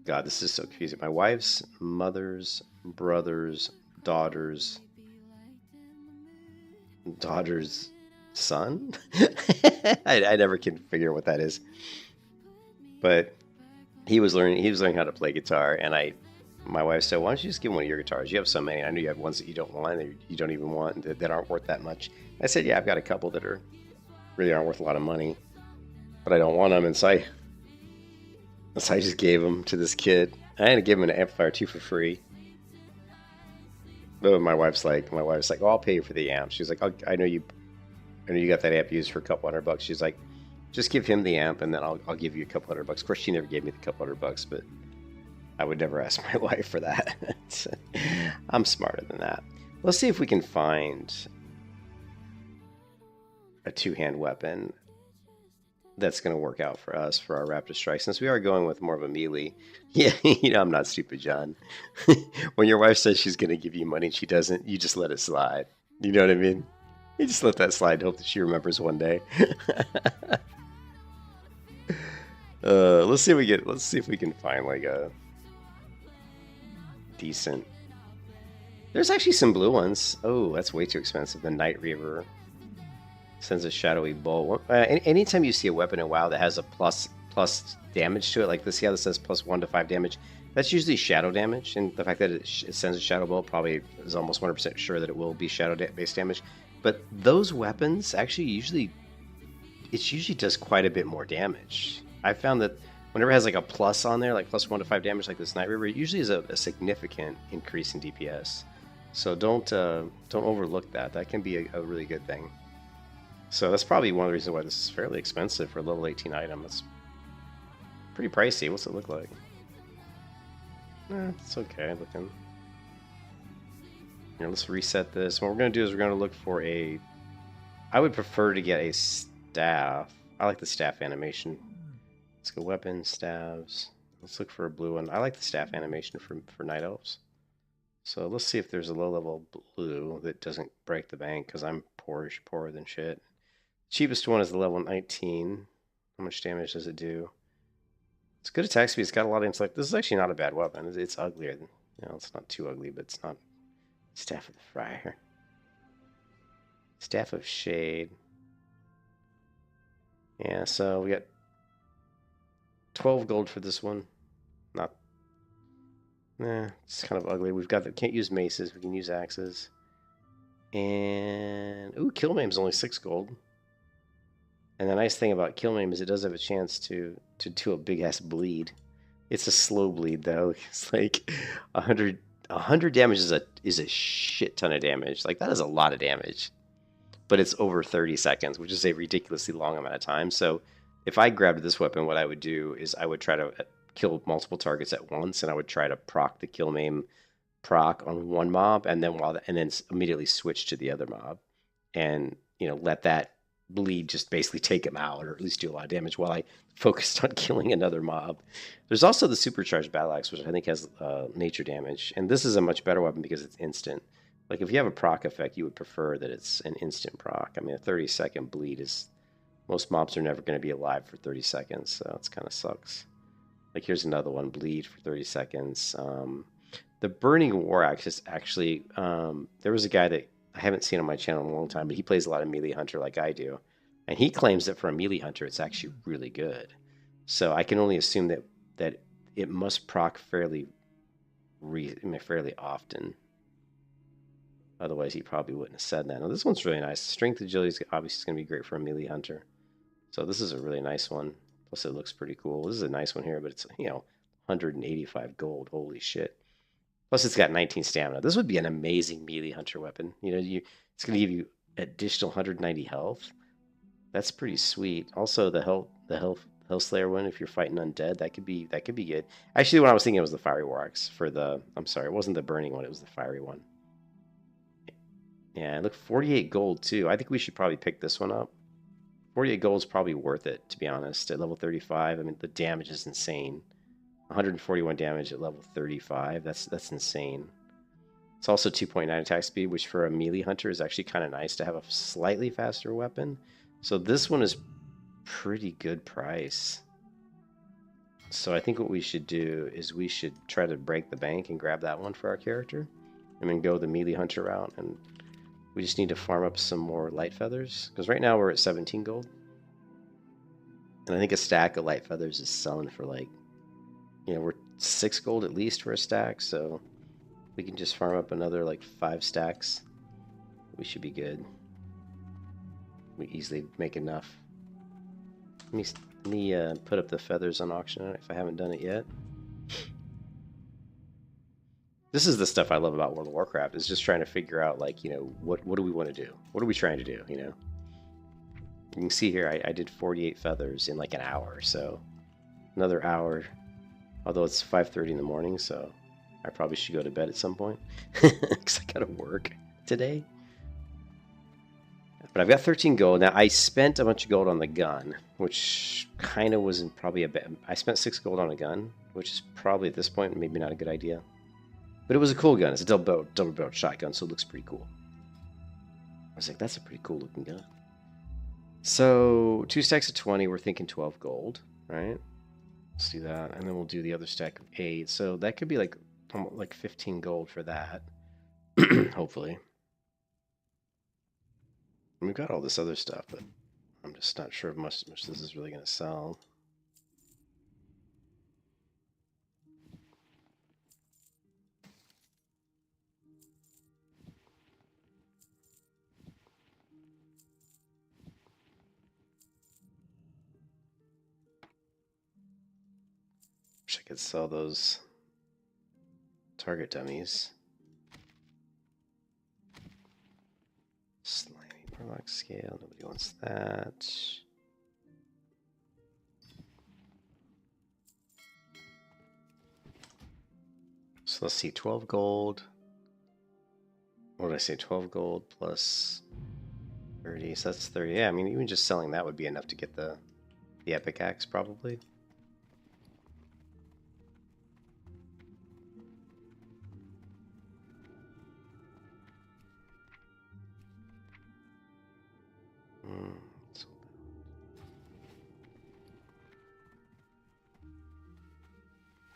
God, this is so confusing. My wife's mother's brother's daughter's son. I never can figure out what that is. But he was learning how to play guitar, and my wife said, "Why don't you just give him one of your guitars? You have so many. I know you have ones that you don't want, that you don't even want, that aren't worth that much." I said, "Yeah, I've got a couple that really aren't worth a lot of money, but I don't want them." And so I just gave them to this kid. I had to give him an amplifier too for free. But my wife's like, "Oh, I'll pay you for the amp." She's like, I know you got that amp used for a couple $100. She's like, "Just give him the amp, and then I'll give you a couple $100." Of course, she never gave me the couple $100, but I would never ask my wife for that. I'm smarter than that. Let's see if we can find a 2-hand weapon that's going to work out for us for our Raptor Strike, since we are going with more of a melee. Yeah, I'm not stupid, John. When your wife says she's going to give you money and she doesn't, you just let it slide. You know what I mean? You just let that slide and hope that she remembers one day. Let's see if we can find like a decent. There's actually some blue ones. Oh, that's way too expensive. The Night Reaver sends a shadowy bolt. Anytime you see a weapon in WoW that has a plus damage to it, like this, see how this says +1 to 5 damage? That's usually shadow damage, and the fact that it sends a shadow bolt probably is almost 100% sure that it will be shadow-based damage. But those weapons actually usually does quite a bit more damage. I found that whenever it has like a plus on there, like +1 to 5 damage, like this Night Reaver, it usually is a significant increase in DPS. So don't overlook that. That can be a really good thing. So that's probably one of the reasons why this is fairly expensive for a level 18 item. It's pretty pricey. What's it look like? It's okay looking. Here, let's reset this. What we're going to do is we're going to look for I would prefer to get a staff. I like the staff animation. Let's go weapons, staves. Let's look for a blue one. I like the staff animation for Night Elves. So let's see if there's a low-level blue that doesn't break the bank, because I'm poorer than shit. Cheapest one is the level 19. How much damage does it do? It's good attack speed. It's got a lot of intellect. This is actually not a bad weapon. It's uglier. It's not too ugly, but it's not. Staff of the Friar. Staff of Shade. Yeah, so we got 12 gold for this one. It's kind of ugly. Can't use maces. We can use axes. And Killmaim's only 6 gold. And the nice thing about Killmaim is it does have a chance to do a big ass bleed. It's a slow bleed though. It's like 100 damage is a shit ton of damage. Like, that is a lot of damage. But it's over 30 seconds, which is a ridiculously long amount of time. So if I grabbed this weapon, what I would do is I would try to kill multiple targets at once, and I would try to proc the kill maim proc on one mob, and then immediately switch to the other mob, and let that bleed just basically take him out, or at least do a lot of damage while I focused on killing another mob. There's also the supercharged battle axe, which I think has nature damage, and this is a much better weapon because it's instant. Like if you have a proc effect, you would prefer that it's an instant proc. I mean, a 30-second bleed is most mobs are never going to be alive for 30 seconds, so it kind of sucks. Like here's another one, bleed for 30 seconds. The Burning War Axe is actually, there was a guy that I haven't seen on my channel in a long time, but he plays a lot of melee hunter like I do. And he claims that for a melee hunter, it's actually really good. So I can only assume that it must proc fairly often. Otherwise, he probably wouldn't have said that. Now, this one's really nice. Strength agility is obviously going to be great for a melee hunter. So this is a really nice one. Plus, it looks pretty cool. This is a nice one here, but it's 185 gold. Holy shit! Plus, it's got 19 stamina. This would be an amazing melee hunter weapon. It's going to give you additional 190 health. That's pretty sweet. Also, the Hellslayer one, if you're fighting undead, that could be good. Actually, what I was thinking was the Fiery War Axe for the. I'm sorry, it wasn't the burning one. It was the fiery one. Yeah, look, 48 gold too. I think we should probably pick this one up. 48 gold is probably worth it, to be honest. At level 35, I mean, the damage is insane. 141 damage at level 35. That's insane. It's also 2.9 attack speed, which for a melee hunter is actually kind of nice to have a slightly faster weapon. So this one is pretty good price. So I think what we should do is we should try to break the bank and grab that one for our character, and then go the melee hunter route. And we just need to farm up some more light feathers, because right now we're at 17 gold. And I think a stack of light feathers is selling for like, we're 6 gold at least for a stack, so we can just farm up another like 5 stacks. We should be good. We easily make enough. Let me put up the feathers on auction if I haven't done it yet. This is the stuff I love about World of Warcraft, is just trying to figure out, like, what do we want to do? What are we trying to do, You can see here, I did 48 feathers in like an hour, so another hour, although it's 5:30 in the morning, so I probably should go to bed at some point, because I gotta work today. But I've got 13 gold. Now, I spent a bunch of gold on the gun, which kind of wasn't probably a bit. I spent 6 gold on a gun, which is probably at this point maybe not a good idea. But it was a cool gun. It's a double-barreled shotgun, so it looks pretty cool. I was like, that's a pretty cool looking gun. So 2 stacks of 20, we're thinking 12 gold, right? Let's do that, and then we'll do the other stack of 8. So that could be like 15 gold for that, hopefully. And we've got all this other stuff, but I'm just not sure how much this is really going to sell. Wish I could sell those target dummies. Slimy Murloc scale, nobody wants that. So let's see, 12 gold. What did I say? 12 gold plus 30, so that's 30. Yeah, I mean, even just selling that would be enough to get the epic axe, probably.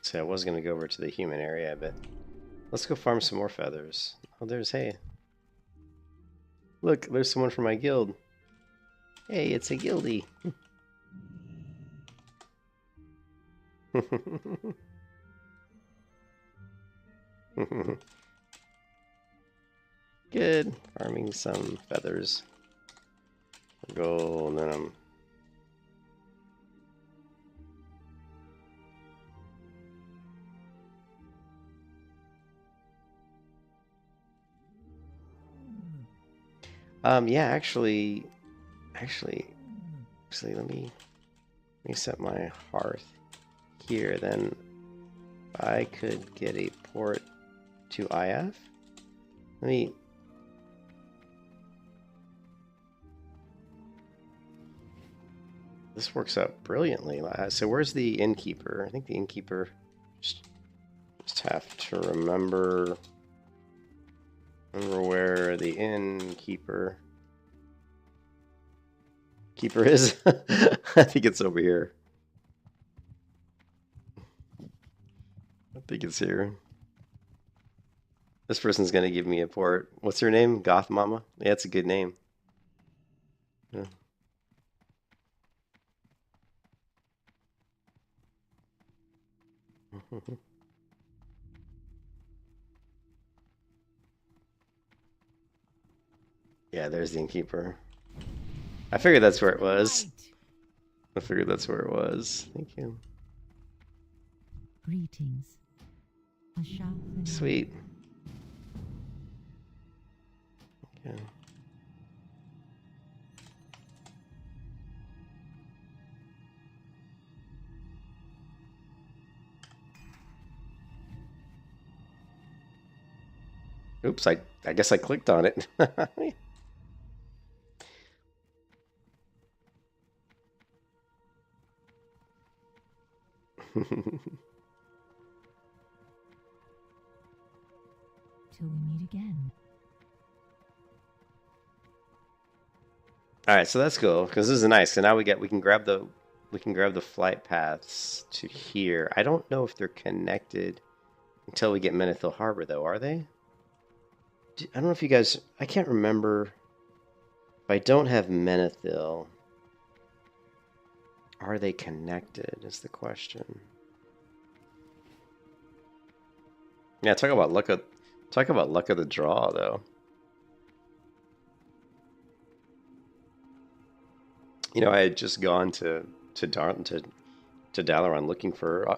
So I was going to go over to the human area, but let's go farm some more feathers. Oh, hey. Look, there's someone from my guild. Hey, it's a guildie. Good. Farming some feathers. Gold, and then yeah, actually, let me me set my hearth here, then I could get a port to IF. Let me... This works out brilliantly. So where's the innkeeper? I think the innkeeper... Just have to remember where the innkeeper is. I think it's over here. I think it's here. This person's gonna give me a port. What's her name? Goth Mama? Yeah, it's a good name. Yeah. Yeah, there's the innkeeper. I figured that's where it was. I figured that's where it was. Thank you. Greetings. A sharp and Sweet. Okay. Oops, I guess I clicked on it. till we meet again. All right, so that's cool because this is nice. So now we can grab the flight paths to here. I don't know if they're connected until we get Menethil Harbor, though. Are they? I don't know if you guys. I can't remember if I don't have Menethil. Are they connected? Is the question. Yeah, talk about luck of the draw, though. You know, I had just gone to Dalaran looking for a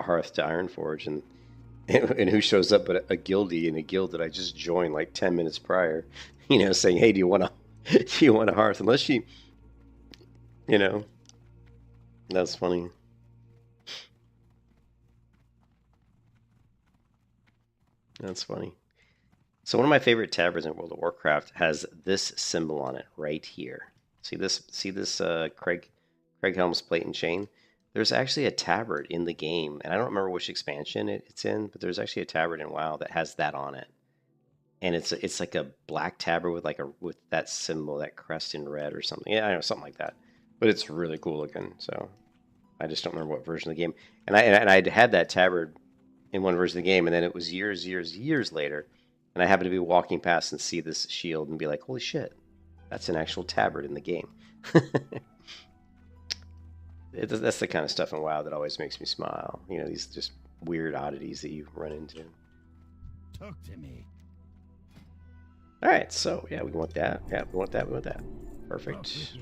hearth to Ironforge, and who shows up but a guildie in a guild that I just joined like 10 minutes prior, saying, "Hey, do you want a hearth?" Unless that's funny. That's funny. So one of my favorite taverns in World of Warcraft has this symbol on it right here. See this Craig Helm's plate and chain? There's actually a tabard in the game, and I don't remember which expansion it's in, but there's actually a tabard in WoW that has that on it. And it's like a black tabard with that symbol, that crest in red or something. Yeah, I know, something like that. But it's really cool looking. So I just don't remember what version of the game. And I had that tabard in one version of the game, and then it was years later, and I happened to be walking past and see this shield and be like, "Holy shit, that's an actual tabard in the game." That's the kind of stuff in WoW that always makes me smile. These just weird oddities that you run into. Talk to me. All right, so yeah, we want that. Yeah, we want that. We want that. Perfect.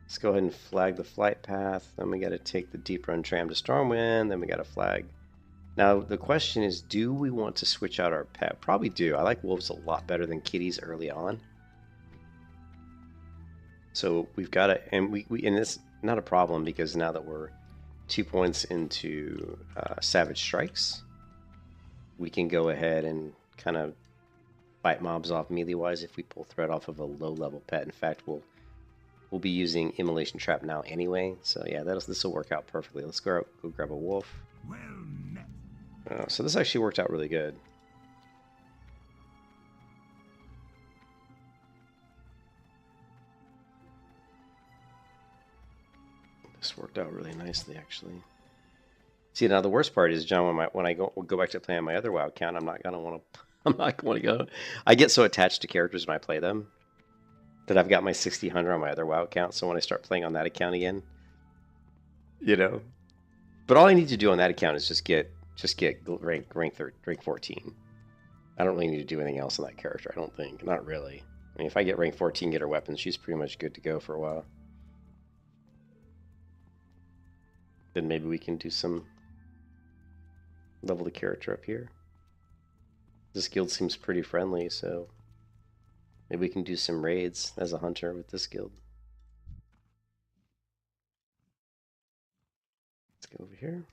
Let's go ahead and flag the flight path. Then we got to take the deep run tram to Stormwind. Then we got to flag. Now the question is, do we want to switch out our pet? Probably do. I like wolves a lot better than kitties early on. So we've got to, and it's not a problem because now that we're 2 points into Savage Strikes, we can go ahead and kind of fight mobs off melee-wise if we pull threat off of a low-level pet. In fact, we'll be using Immolation Trap now anyway. So yeah, this will work out perfectly. Let's go grab a wolf. Well met. So this actually worked out really good. This worked out really nicely, actually. See, now the worst part is, John, when I go back to play on my other WoW account, I'm not gonna want to go. I get so attached to characters when I play them that I've got my 60 on my other WoW account. So when I start playing on that account again, But all I need to do on that account is just get rank 14. I don't really need to do anything else on that character. I don't think. Not really. I mean, if I get rank 14, get her weapons, she's pretty much good to go for a while. Then maybe we can do some level the character up here. This guild seems pretty friendly, so maybe we can do some raids as a hunter with this guild. go over here.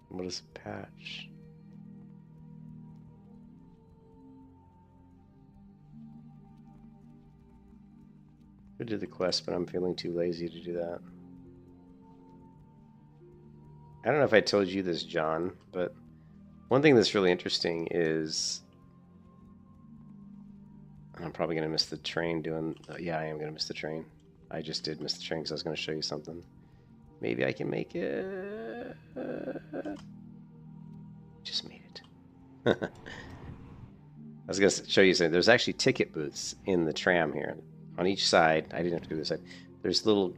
What is a patch? Could do the quest, but I'm feeling too lazy to do that. I don't know if I told you this, John, but one thing that's really interesting is I'm probably going to miss the train doing... yeah, I am going to miss the train. I just did miss the train because I was going to show you something. Maybe I can make it... just made it. I was going to show you something. There's actually ticket booths in the tram here. On each side, I didn't have to do this side. There's little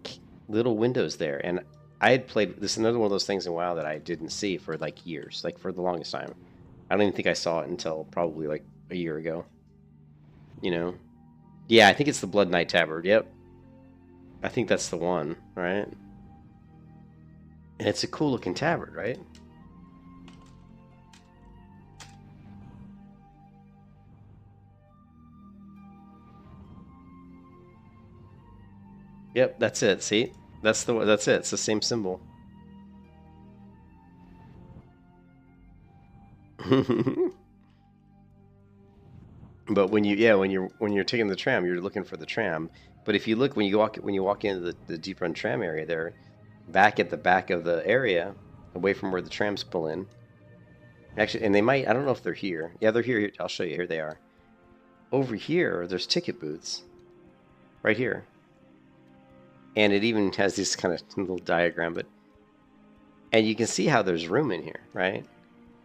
windows there, and I had played this is another one of those things in WoW that I didn't see for like years, like for the longest time. I don't even think I saw it until probably like a year ago. You know? Yeah, I think it's the Blood Knight Tabard. Yep. I think that's the one, right? And it's a cool looking tabard, right? Yep, that's it. See? That's it. It's the same symbol. But when you're taking the tram, you're looking for the tram. But if you look when you walk into the deep run tram area, they're back at the back of the area, away from where the trams pull in. Actually, and they might, I don't know if they're here. Yeah, they're here. I'll show you. Here they are. Over here, there's ticket booths. Right here. And it even has this kind of little diagram, and you can see how there's room in here, right?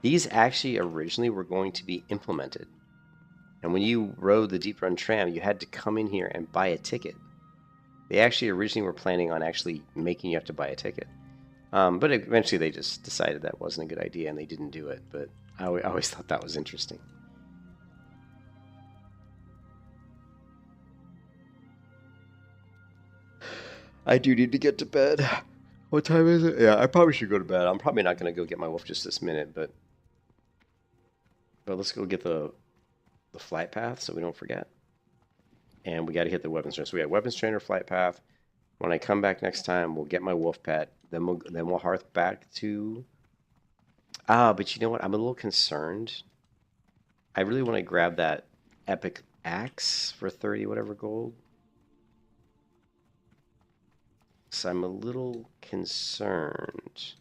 These actually originally were going to be implemented. And when you rode the Deep Run tram, you had to come in here and buy a ticket. They actually originally were planning on actually making you have to buy a ticket. But eventually they just decided that wasn't a good idea and they didn't do it. But I always thought that was interesting. I do need to get to bed. What time is it? Yeah, I probably should go to bed. I'm probably not going to go get my wolf just this minute, but let's go get the flight path so we don't forget. And we got to hit the weapons trainer. So we have weapons trainer, flight path. When I come back next time, we'll get my wolf pet. Then we'll hearth back to... but you know what? I'm a little concerned. I really want to grab that epic axe for 30 whatever gold. So I'm a little concerned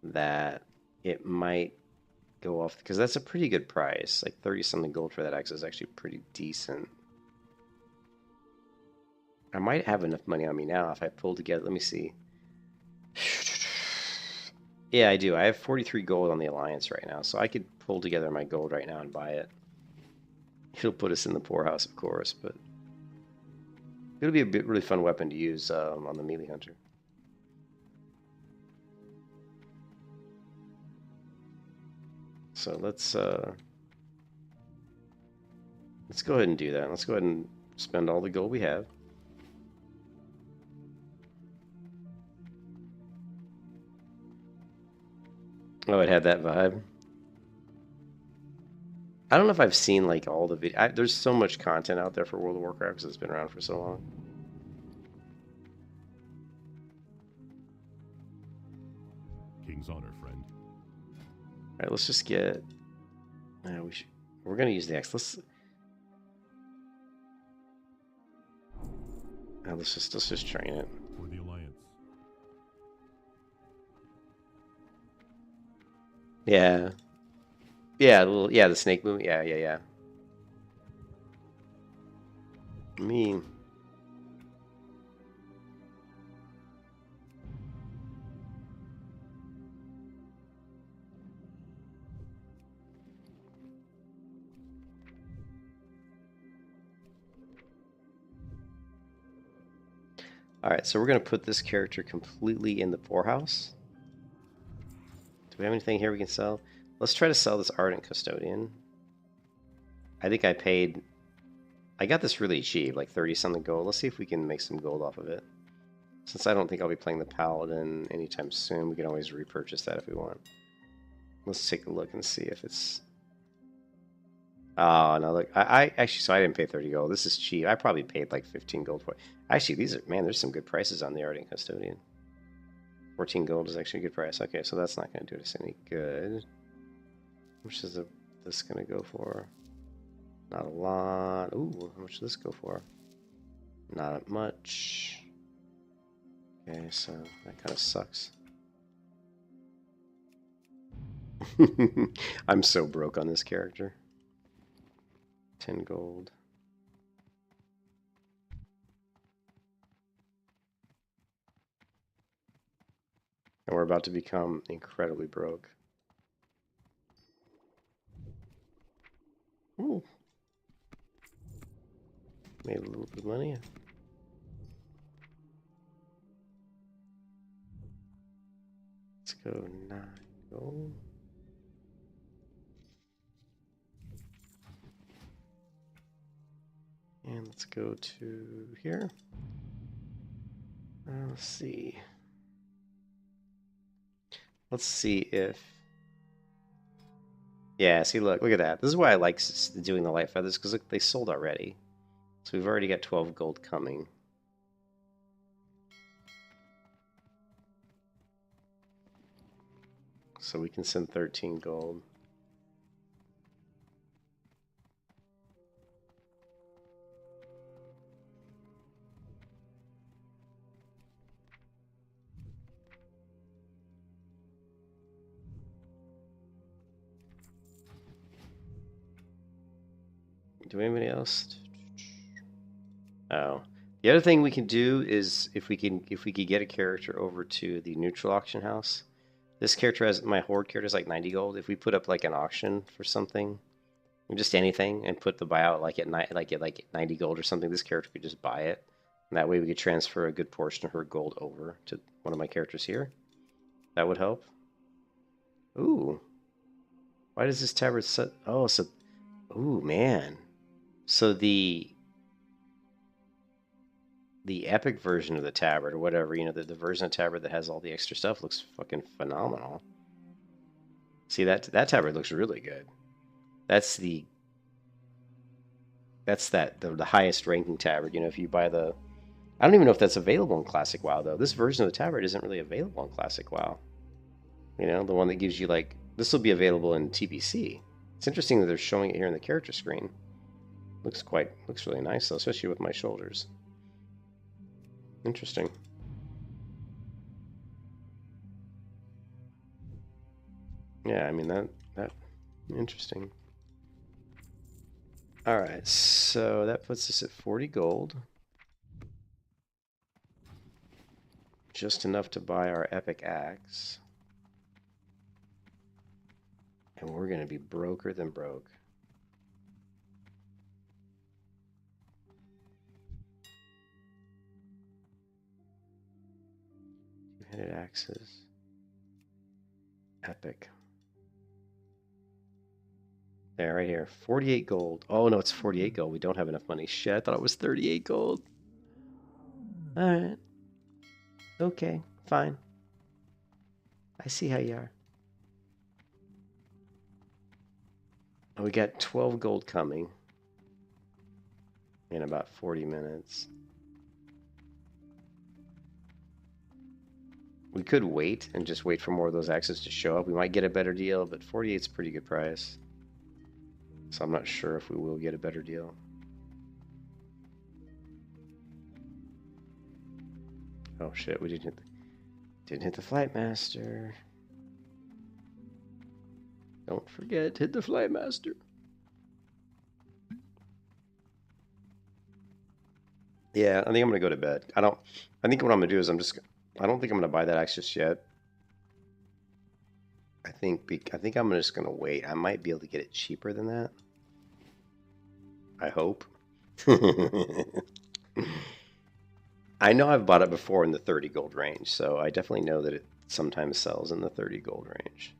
that it might go off, because that's a pretty good price. Like 30 something gold for that axe is actually pretty decent. I might have enough money on me now if I pull together. Let me see. Yeah, I do. I have 43 gold on the Alliance right now, so I could pull together my gold right now and buy it. It'll put us in the poorhouse, of course, but it'll be a really fun weapon to use on the melee hunter. So let's go ahead and do that. Let's go ahead and spend all the gold we have. Oh, it had that vibe. I don't know if I've seen like all the videos. There's so much content out there for World of Warcraft because it's been around for so long. King's honor, friend. All right, let's just get. We're gonna use the axe. Let's just train it. For the Alliance. Yeah. Yeah, the snake movement. Yeah. Me. Alright, so we're going to put this character completely in the poorhouse. Do we have anything here we can sell? Let's try to sell this Ardent Custodian. I think I got this really cheap, like 30 something gold. Let's see if we can make some gold off of it. Since I don't think I'll be playing the Paladin anytime soon, we can always repurchase that if we want. Let's take a look and see if it's... Oh, no, look, I actually, so I didn't pay 30 gold. This is cheap. I probably paid like 15 gold for it. Actually, these are, man, there's some good prices on the Art and Custodian. 14 gold is actually a good price. Okay, so that's not going to do us any good. How much is this going to go for? Not a lot. Ooh, how much does this go for? Not much. Okay, so that kind of sucks. I'm so broke on this character. 10 gold. And we're about to become incredibly broke. Ooh. Made a little bit of money. Let's go 9 gold. And let's go to here. Let's see. Let's see if... Yeah, see, look at that. This is why I like doing the light feathers, because look, they sold already. So we've already got 12 gold coming. So we can send 13 gold. Do anybody else? Oh, the other thing we can do is if we could get a character over to the neutral auction house. This character has, my horde character is like 90 gold. If we put up like an auction for something, just anything, and put the buyout like at 90 gold or something, this character could just buy it. And that way we could transfer a good portion of her gold over to one of my characters here. That would help. Ooh. Why does this tabard set? Oh, so, ooh, man. So the epic version of the tabard or whatever, you know, the version of tabard that has all the extra stuff looks fucking phenomenal. See, that tabard looks really good. That's the highest ranking tabard. You know, if you buy the, I don't even know if that's available in Classic WoW though. This version of the tabard isn't really available in Classic WoW. You know, the one that gives you like, this will be available in TBC. It's interesting that they're showing it here in the character screen. Looks really nice though, especially with my shoulders. Interesting. Yeah, I mean that interesting. All right, so that puts us at 40 gold. Just enough to buy our epic axe. And we're going to be broker than broke. Two-headed axes. Epic. There, right here. 48 gold. Oh, no, it's 48 gold. We don't have enough money. Shit, I thought it was 38 gold. Alright. Okay, fine. I see how you are. Oh, we got 12 gold coming in about 40 minutes. We could wait and just wait for more of those axes to show up. We might get a better deal, but 48 is a pretty good price. So I'm not sure if we will get a better deal. Oh shit, we didn't hit the flight master. Don't forget, hit the flight master. Yeah, I think I'm gonna go to bed. I think what I'm gonna do is I don't think I'm gonna buy that axe just yet. I think I'm just gonna wait. I might be able to get it cheaper than that. I hope. I know I've bought it before in the 30 gold range, so I definitely know that it sometimes sells in the 30 gold range.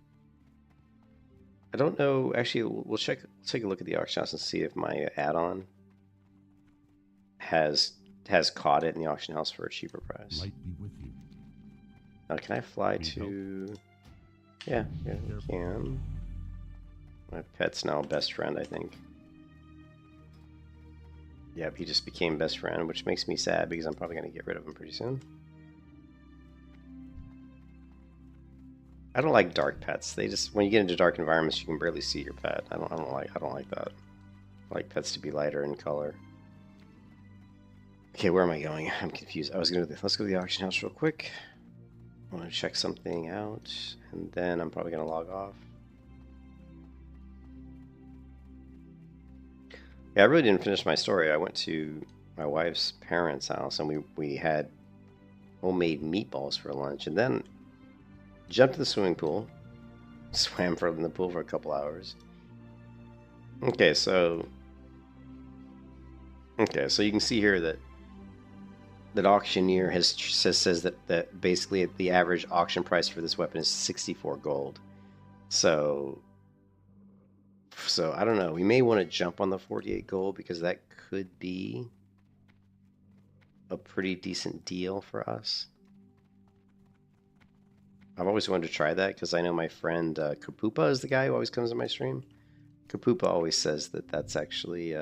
I don't know. Actually, we'll take a look at the auction house and see if my add-on has caught it in the auction house for a cheaper price. Light be with you. Can I fly to? Yeah, we can. My pet's now best friend, I think. Yep, he just became best friend, which makes me sad because I'm probably going to get rid of him pretty soon. I don't like dark pets. They just, when you get into dark environments, you can barely see your pet. I don't like that. I like pets to be lighter in color. Okay, where am I going? I'm confused. I was going to, let's go to the auction house real quick. I want to check something out, and then I'm probably going to log off. Yeah, I really didn't finish my story. I went to my wife's parents' house, and we had homemade meatballs for lunch, and then jumped in the swimming pool, swam in the pool for a couple hours. Okay, so you can see here that auctioneer says that basically the average auction price for this weapon is 64 gold. So I don't know. We may want to jump on the 48 gold because that could be a pretty decent deal for us. I've always wanted to try that because I know my friend Kapupa is the guy who always comes to my stream. Kapupa always says that that's actually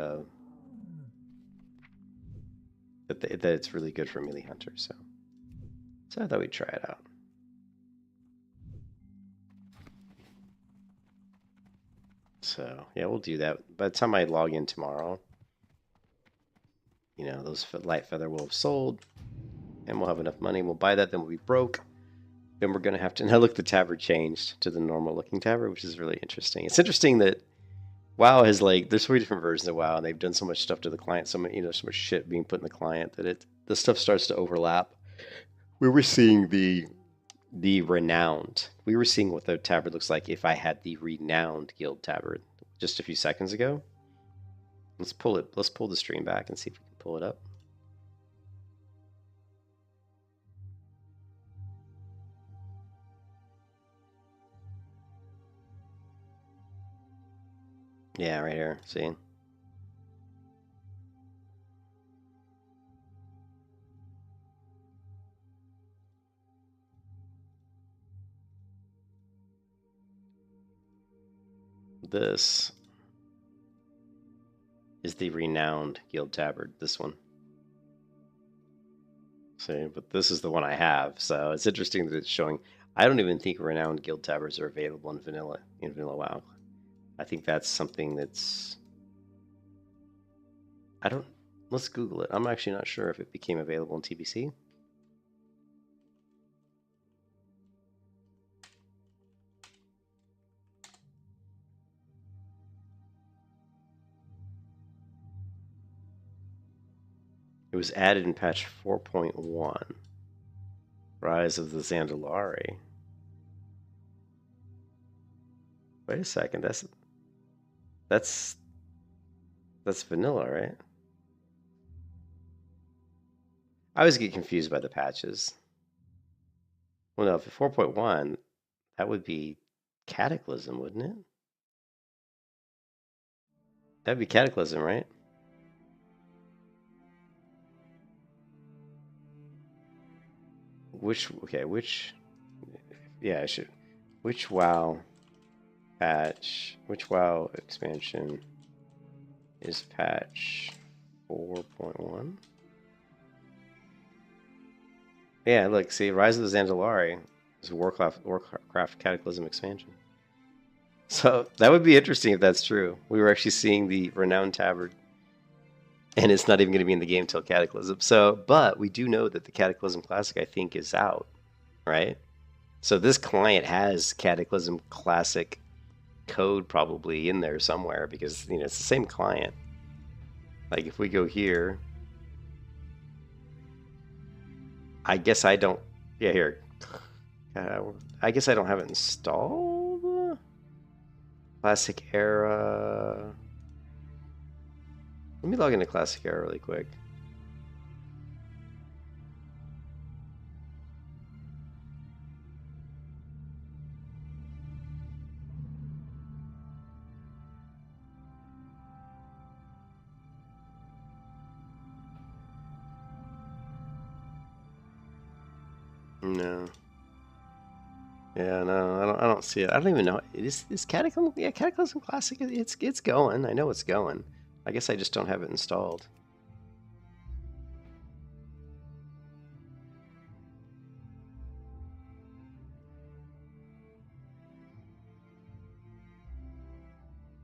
that it's really good for melee hunters. So I thought we'd try it out. So yeah, we'll do that. By the time I log in tomorrow, you know, those light feather will have sold, and we'll have enough money. We'll buy that, then we'll be broke. Then we're gonna have to. Now look, the tabard changed to the normal looking tabard, which is really interesting. It's interesting that WoW has, like, there's so many different versions of WoW, and they've done so much stuff to the client, so much, you know, so much shit being put in the client that the stuff starts to overlap. We were seeing the renowned. We were seeing what the tabard looks like if I had the renowned guild tabard just a few seconds ago. Let's pull it. Let's pull the stream back and see if we can pull it up. Yeah, right here. See? This is the renowned guild tabard, this one. See, but this is the one I have, so it's interesting that it's showing. I don't even think renowned guild tabards are available in vanilla WoW. I think that's something that's, let's Google it. I'm actually not sure if it became available in TBC. It was added in patch 4.1. Rise of the Zandalari. Wait a second, that's vanilla, right? I always get confused by the patches. Well, no, for 4.1, that would be Cataclysm, wouldn't it? That'd be Cataclysm, right? Which WoW patch, which WoW expansion is patch 4.1? Yeah, look, see, Rise of the Zandalari is a Warcraft Cataclysm expansion. So that would be interesting if that's true. We were actually seeing the renowned tabard, and it's not even going to be in the game till Cataclysm. So, but we do know that the Cataclysm Classic, I think, is out, right? So this client has Cataclysm Classic code probably in there somewhere because, you know, it's the same client. Like if we go here, I guess I don't. Yeah, here. I guess I don't have it installed. Classic Era. Let me log into Classic Era really quick. No. Yeah, no, I don't see it. I don't even know. Is Cataclysm? Yeah, Cataclysm Classic. It's going. I know it's going. I guess I just don't have it installed.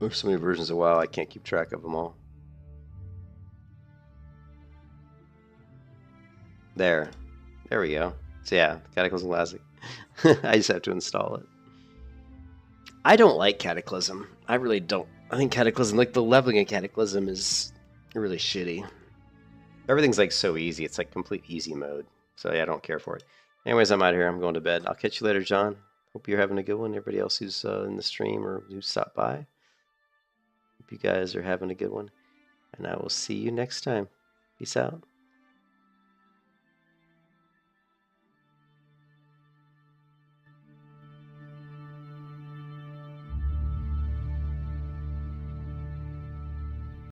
There's so many versions of WoW, I can't keep track of them all. There we go. So yeah, Cataclysm Classic. I just have to install it. I don't like Cataclysm. I really don't. I think Cataclysm, like the leveling in Cataclysm is really shitty. Everything's like so easy. It's like complete easy mode. So yeah, I don't care for it. Anyways, I'm out of here. I'm going to bed. I'll catch you later, John. Hope you're having a good one. Everybody else who's in the stream or who stopped by. Hope you guys are having a good one. And I will see you next time. Peace out.